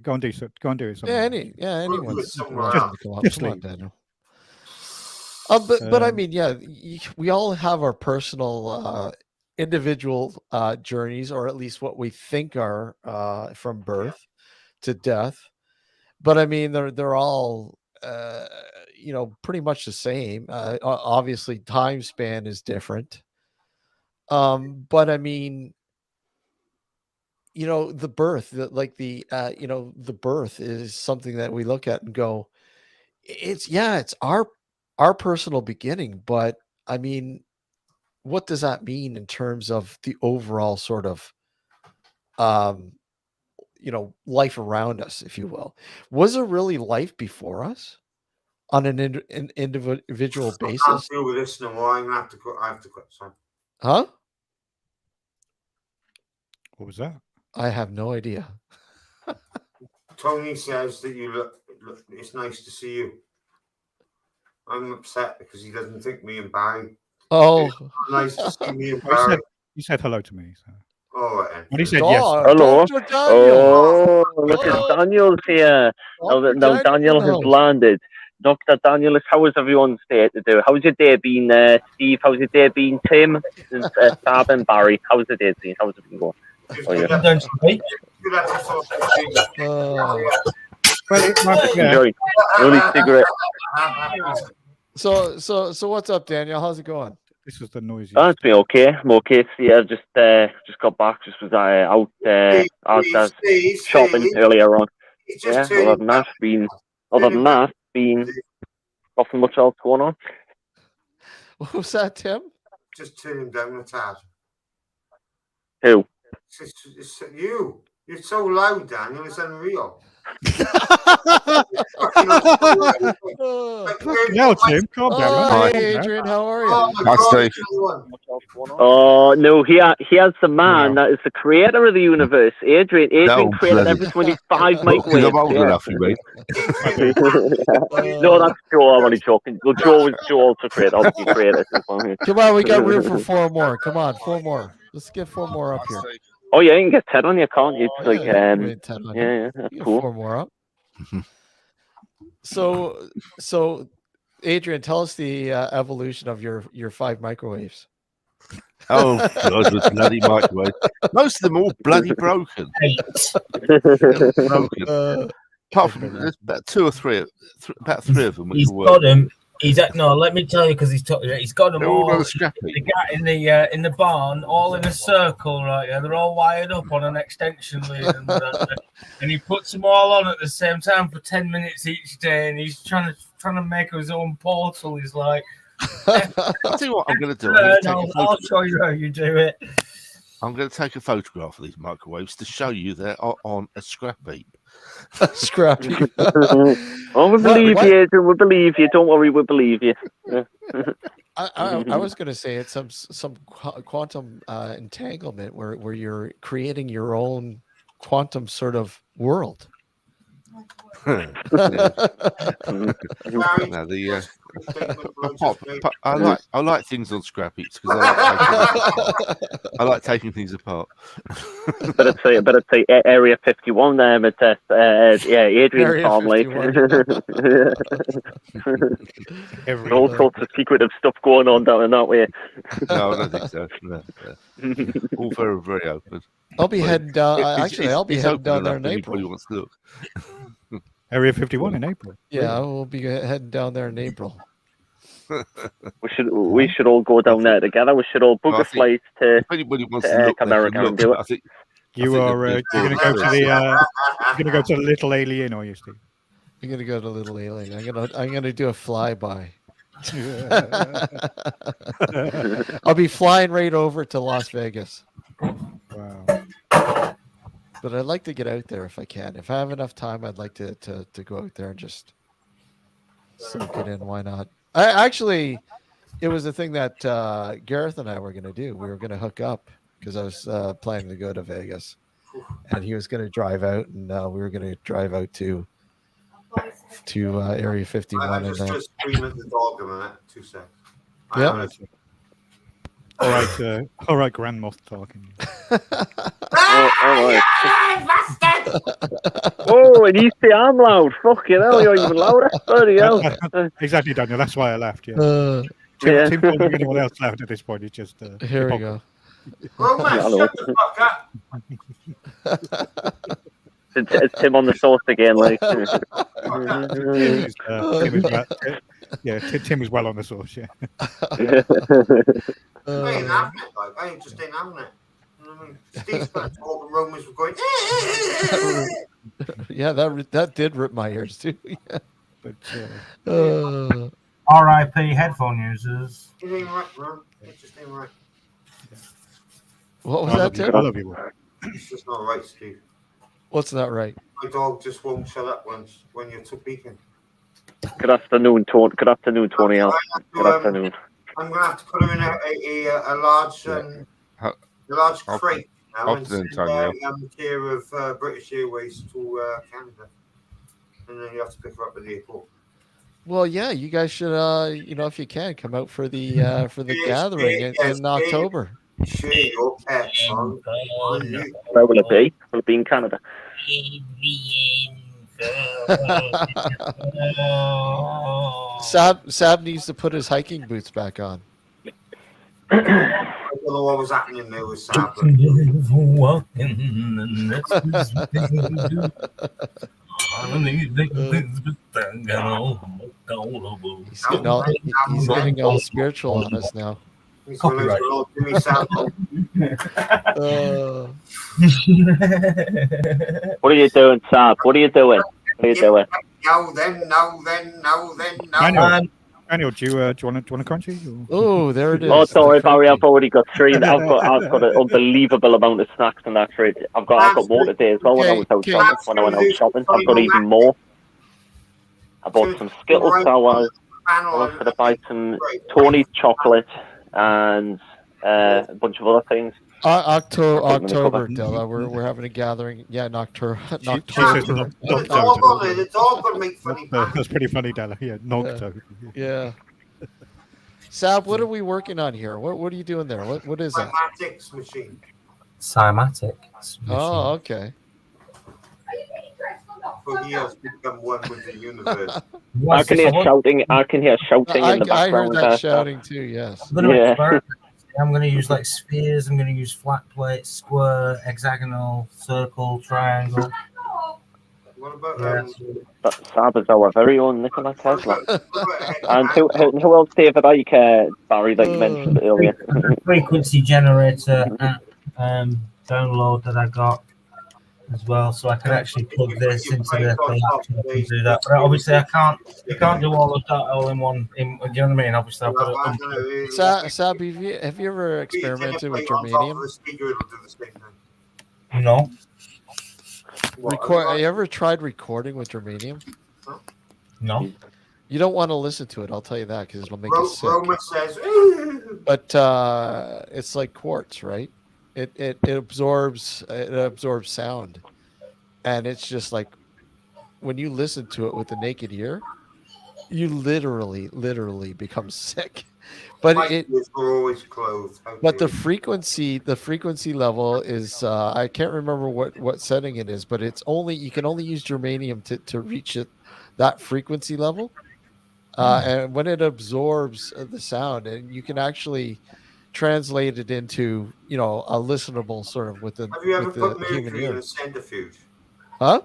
Go and do so. Go and do it somewhere. Anyone. Just come on, leave. Daniel. But I mean, we all have our personal individual journeys, or at least what we think are from birth to death. But I mean, they're all pretty much the same. Obviously, time span is different. But I mean, the birth, the birth is something that we look at and go, it's our personal beginning. But I mean, what does that mean in terms of the overall sort of, life around us, if you will? Was there really life before us on an individual basis? I can't deal with this no more. I'm gonna have to quit. I have to quit. Sorry. Huh? What was that? I have no idea. Tony says that you look. It's nice to see you. I'm upset because he doesn't think me and Barry. Oh, nice to see me and Barry. You said hello to me. So. Oh, when he said yes. Hello. Oh, look at Daniel's here. Now Daniel has landed. Dr. Daniel, how is everyone's day today? How's your day been, Steve? How's your day been, Tim? Sab and Barry? How's the day been? How's it been going? Enjoy. Only cigarette. So what's up, Daniel? How's it going? This was the noisy. It's been okay. I'm okay. Yeah, just got back. Just was out shopping earlier on. Yeah. Other than that, been nothing much else going on. What was that, Tim? Just turn him down a tad. Who? It's you. You're so loud, Daniel. It's unreal. No, Tim, calm down. Hi, Adrian. How are you? Oh no, he has the man that is the creator of the universe. Adrian created every 25 microwaves. I'm old enough, you mean? No, that's Joe. I'm only joking. Well, Joe also created. Come on, we got room for 4 more. Come on, 4 more. Let's get 4 more up here. Oh yeah, you can get 10 on you, can't you? It's like that's cool. 4 more up. So, Adrian, tell us the evolution of your 5 microwaves. Oh God, the bloody microwave! Most of them all bloody broken. Apart from there's about 2 or 3, about 3 of them. He's got him. Let me tell you, because he's got them all in the barn, all in a circle, right? Yeah, they're all wired up on an extension lead, and he puts them all on at the same time for 10 minutes each day, and he's trying to make his own portal. He's like, I'll tell you what I'm going to do. I'll show you how you do it. I'm going to take a photograph of these microwaves to show you they're on a scrap heap. Scrap heap. Oh, we believe you, Adrian. We believe you. Don't worry, we believe you. Yeah. I was going to say it's some quantum entanglement where you're creating your own quantum sort of world. Now I like things on scrap heaps because I like taking things apart. Better say Area 51 there, but Adrian's farm lake. All sorts of secretive stuff going on down in that way. No, I don't think so. No. All very, very open. I'll be heading down. I'll be heading down there in April. April. Wants to look. Area 51 in April. Yeah, we'll be heading down there in April. We should all go down there together. We should all book a flight to America and do it. You're going to go to the Little Alien, are you, Steve? I'm going to go to Little Alien. I'm going to do a flyby. I'll be flying right over to Las Vegas. Wow. But I'd like to get out there if I can. If I have enough time, I'd like to go out there and just soak it in. Why not? It was a thing that Gareth and I were going to do. We were going to hook up because I was planning to go to Vegas, and he was going to drive out, and we were going to drive out to Area 51. I just scream at the dog a minute. 2 seconds. Yeah. All right, Grand Moff talking. Oh, and he's the arm loud. Fucking hell, you're even louder. Bloody hell. Exactly, Daniel. That's why I laughed. Yeah. Tim won't be anyone else loud at this point. It's just here we go. It's Tim on the sauce again, like. Tim is well on the sauce. Yeah. I ain't having it, like. I just ain't having it. You know what I mean? Steve's got talking Romans were going. Yeah, that did rip my ears too. Yeah. But R.I.P. headphone users. It ain't right, bro. It just ain't right. What was that, Tim? I love you. It's just not right, Steve. What's not right? My dog just won't shut up once when you're speaking. Good afternoon, Tony. Good afternoon, Tony. Good afternoon. I'm gonna have to put him in a large crate now and send care of British Airways to Canada, and then you have to pick her up at the airport. Well, yeah, you guys should, if you can, come out for the gathering in October. Share your pets on. Where will it be? Will it be in Canada? Sab needs to put his hiking boots back on. I don't know what was happening there with Sab. He's getting all spiritual on us now. Copyright. What are you doing, Sab? What are you doing? Now then. Daniel, do you want a crunchy? Oh, there it is. Oh, sorry, Barry. I've already got 3. I've got an unbelievable amount of snacks in that fridge. I've got more today as well. When I went out shopping, I've got even more. I bought some Skittles sours. I wanted to buy some Tony's chocolate and a bunch of other things. October, Della. We're having a gathering. Yeah, October. The dog will make funny. That's pretty funny, Della. Yeah, Nocto. Yeah. Sab, what are we working on here? What are you doing there? What is that? Cymatics machine. Cymatics. Oh, okay. So he has become one with the universe. I can hear shouting. in the background. I heard that shouting too. Yes. I'm going to use like spheres. I'm going to use flat plates, square, hexagonal, circle, triangle. What about Sab is our very own Nikola Tesla. And who else, David? Barry, that you mentioned earlier. Frequency generator app download that I got as well, so I can actually plug this into the laptop and do that. But obviously, I can't do all of that all in one. Do you know what I mean? Obviously, I've got to. Sab, have you ever experimented with germanium? No. Have you ever tried recording with germanium? No. You don't want to listen to it. I'll tell you that because it'll make you sick. Roma says, but it's like quartz, right? It absorbs sound, and it's just like when you listen to it with the naked ear, you literally become sick. But My ears were always closed. But the frequency level is I can't remember what setting it is, but it's only you can only use germanium to reach that frequency level. And when it absorbs the sound, and you can actually translate it into a listenable sort of with the Have you ever with put the human mercury in ear. a centrifuge? Huh?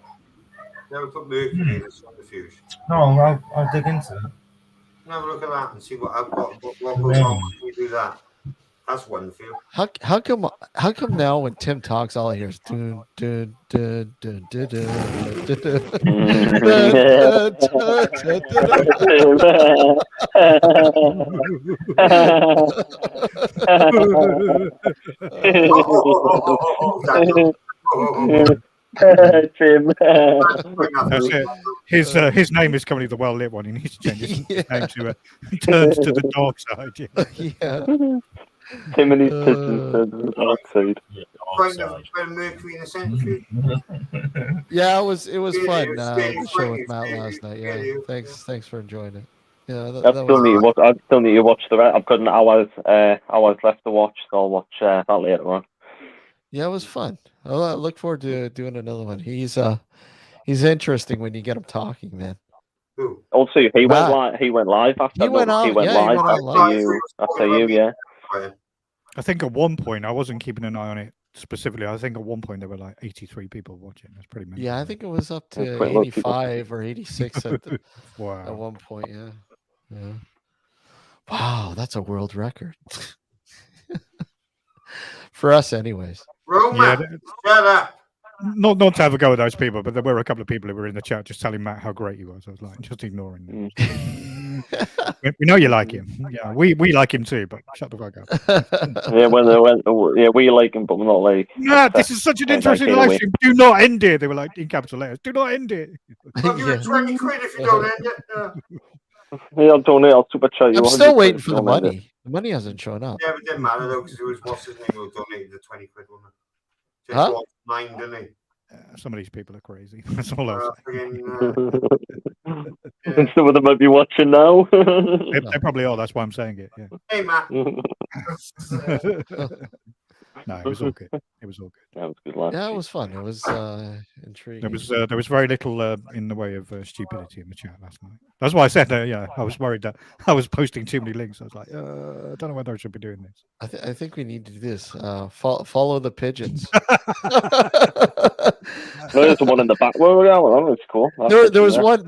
Never put mercury in a centrifuge. No, I'll dig into that. Have a look at that and see what goes on when we do that. That's one for you. How come now when Tim talks, all I hear is dun dun dun dun dun dun dun Tim. That's it. His name is currently the well-lit one. He needs to change his name to Turns to the Dark Side. Yeah. Tim and his pigeons turned to the dark side. Put mercury in a centrifuge. Yeah, it was fun. The show with Matt last night. Yeah, thanks for enjoying it. Yeah, I still need to watch the rest. I've got an hours left to watch, so I'll watch that later on. Yeah, it was fun. I look forward to doing another one. He's interesting when you get him talking, man. Also, he went live after he went after you. Yeah. I think at one point I wasn't keeping an eye on it specifically. I think at one point there were like 83 people watching. That's pretty many. Yeah, I think it was up to 85 or 86 at one point. Yeah. Wow, that's a world record for us, anyways. Roman, shut up. Not to have a go at those people, but there were a couple of people who were in the chat just telling Matt how great he was. I was like, just ignoring them. We know you like him. Yeah, we like him too, but shut the fuck up. We like him, but we're not like. Matt, this is such an interesting live stream. Do not end it. They were like in capital letters. Do not end it. I'll give you 20 quid if you don't end it. Yeah, I'll donate. I'll super chat you. I'm still waiting for the money. The money hasn't shown up. Yeah, but it didn't matter though, because it was what's his name who donated the 20 quid, wasn't it? Huh? Mine, didn't he? Some of these people are crazy. That's all I'll say. And some of them might be watching now. They probably are. That's why I'm saying it. Yeah. Hey, Matt. No, it was all good. It was all good. That was good. Life. Yeah, it was fun. It was intriguing. There was very little in the way of stupidity in the chat last night. That's why I said I was worried that I was posting too many links. I was like, I don't know whether I should be doing this. I think we need to do this. Follow the pigeons. There's one in the back. Well, that's cool. There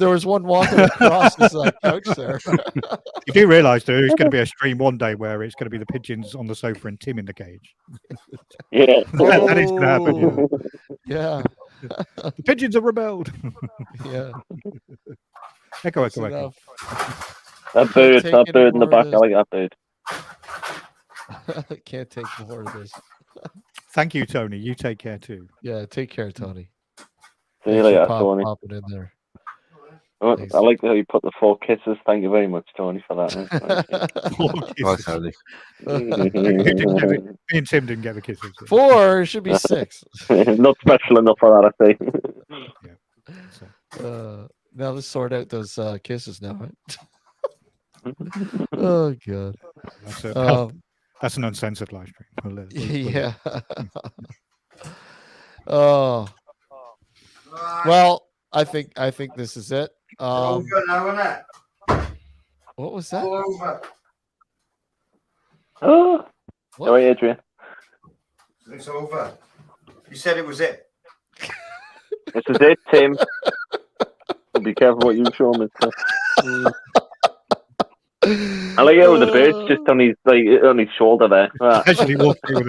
was one walking across this couch there. You do realise there's going to be a stream one day where it's going to be the pigeons on the sofa and Tim in the cage. Yeah, that is going to happen. Yeah. The pigeons have rebelled. Yeah. Echo. That bird in the back. I like that bird. Can't take more of this. Thank you, Tony. You take care too. Yeah, take care, Tony. See you later, Tony. Popping in there. I like how you put the 4 kisses. Thank you very much, Tony, for that. 4 kisses. Me and Tim didn't get the kisses. 4 should be 6. Not special enough for that, I think. Yeah. Now let's sort out those kisses now. Right? Oh god. That's an uncensored live stream. Yeah. Oh. Well, I think this is it. What was that? Oh, sorry, Adrian. It's over. You said it was it. This is it, Tim. Be careful what you show me. I like how the bird's just on his shoulder there. Actually, walked through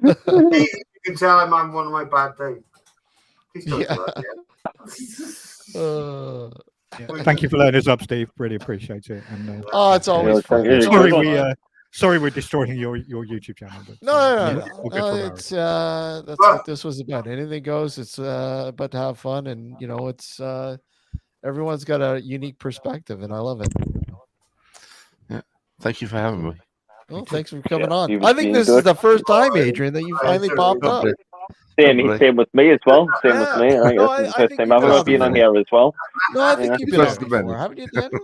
You can tell I'm on one of my bad days. Thank you for letting us up, Steve. Really appreciate it. And, it's always fun. Sorry we're destroying your YouTube channel. But, no. It's that's what this was about. Anything goes. It's about to have fun, and it's everyone's got a unique perspective, and I love it. Yeah. Thank you for having me. Well, thanks for coming on. I think this is the first time, Adrian, that you finally popped up. Same with me as well. Same with me. I think No, this is the I first think time you've I've ever been on here as well. No, I think you've been That's on the before, haven't you, Daniel?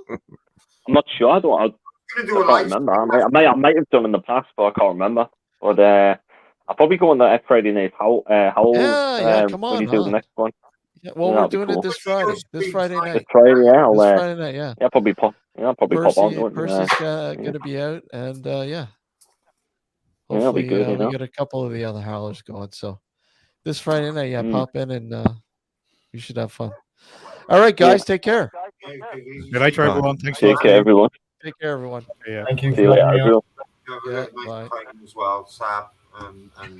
I'm not sure. I can't remember. I might have done in the past, but I can't remember. But I'll probably go on that Friday night. Howl. Come when on, you do the next one. Yeah, well, we're doing it this Friday. This Friday night. This Friday, yeah. This Friday night, yeah. Yeah, probably pop. Yeah, probably pop on to it. Percy's gonna be out, and yeah. Hopefully, Hopefully, good, we get a couple of the other howlers going. So this Friday night, pop in, and we should have fun. All right, guys, take care. Good later, everyone. Thanks. Take care, everyone. Take care, everyone. Thank you. See you later, everyone. Nice as well, Sam, and